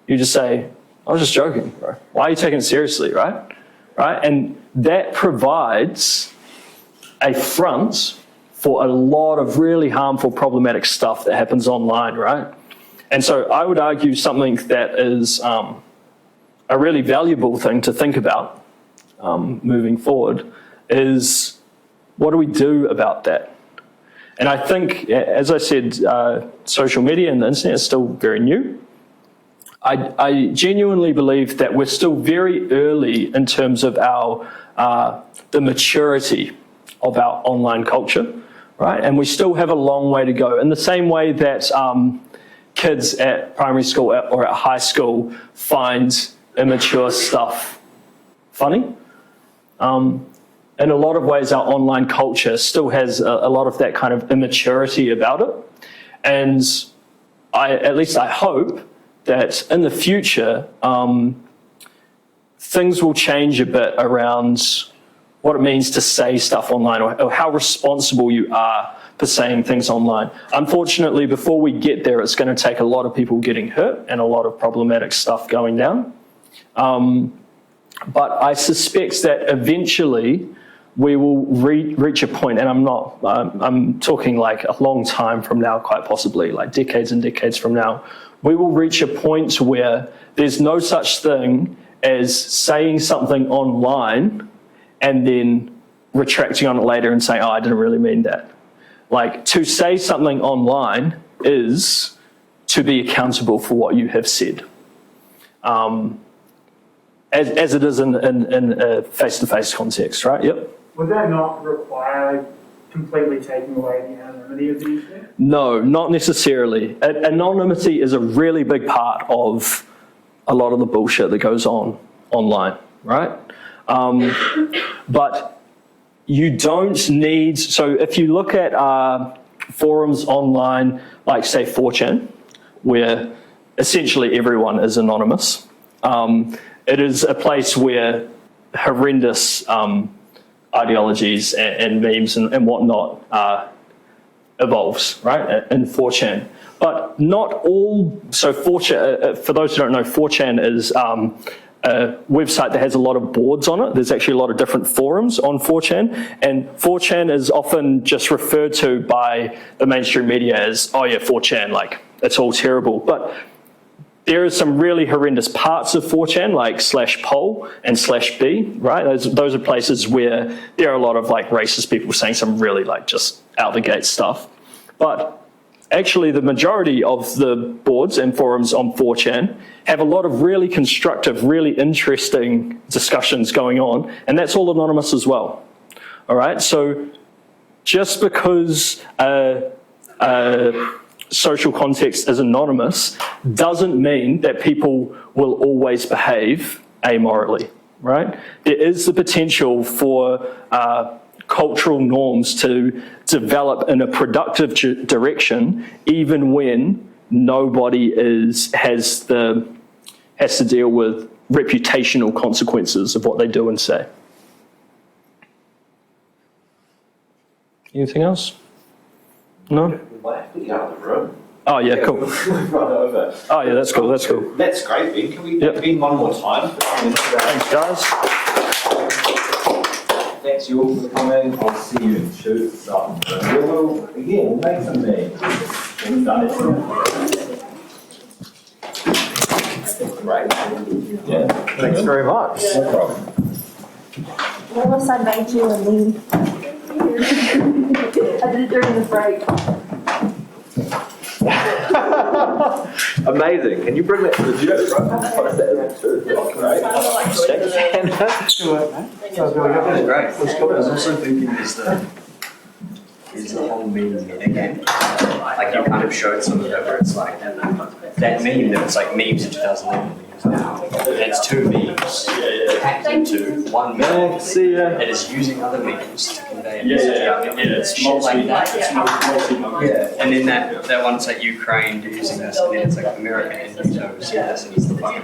you just say, I was just joking, bro. Why are you taking it seriously, right? And that provides a front for a lot of really harmful, problematic stuff that happens online, right? And so I would argue something that is a really valuable thing to think about moving forward is, what do we do about that? And I think, as I said, social media and the internet is still very new. I genuinely believe that we're still very early in terms of the maturity of our online culture, right? And we still have a long way to go. In the same way that kids at primary school or at high school find immature stuff funny. In a lot of ways, our online culture still has a lot of that kind of immaturity about it. And at least I hope that in the future, things will change a bit around what it means to say stuff online, or how responsible you are for saying things online. Unfortunately, before we get there, it's going to take a lot of people getting hurt and a lot of problematic stuff going down. But I suspect that eventually we will reach a point, and I'm talking a long time from now, quite possibly, decades and decades from now, we will reach a point where there's no such thing as saying something online and then retracting on it later and saying, oh, I didn't really mean that. To say something online is to be accountable for what you have said. As it is in a face-to-face context, right? Yep. Would that not require completely taking away the anonymity of the internet? No, not necessarily. Anonymity is a really big part of a lot of the bullshit that goes on online, right? But you don't need... So if you look at forums online, like, say, 4chan, where essentially everyone is anonymous, it is a place where horrendous ideologies and memes and whatnot evolves, right, in 4chan. But not all, so 4chan, for those who don't know, 4chan is a website that has a lot of boards on it. There's actually a lot of different forums on 4chan, and 4chan is often just referred to by the mainstream media as, oh yeah, 4chan, it's all terrible. But there are some really horrendous parts of 4chan, like /pol and /b, right? Those are places where there are a lot of like racist people saying some really like just out the gate stuff. But actually the majority of the boards and forums on 4chan have a lot of really constructive, really interesting discussions going on, and that's all anonymous as well. All right, so just because social context is anonymous doesn't mean that people will always behave amorally, right? There is the potential for cultural norms to develop in a productive direction, even when nobody has to deal with reputational consequences of what they do and say. Anything else? No? We might have to get out of the room. Oh yeah, cool. We've run over. Oh yeah, that's cool, that's cool. That's great, Ben. Can we Yep. Ben one more time? Thanks, guys. Thanks you all for coming. I'll see you in 2 this afternoon. We'll make some names. Great. Yeah. Thanks very much. No problem. Unless I made you and leave. I did it during the break. Amazing. Can you bring that to the video? Post that in too. Great. Great. I was also thinking is the whole meme again. Like you kind of showed some of it where it's like that meme that was like memes in 2011. It's 2 memes packed into 1 meme. See ya. It is using other memes to convey a Yeah, message yeah, out. yeah. It's Shit like that. Yeah. And then that one's like Ukraine using this, and then it's like America and NATO using this, and it's the fucking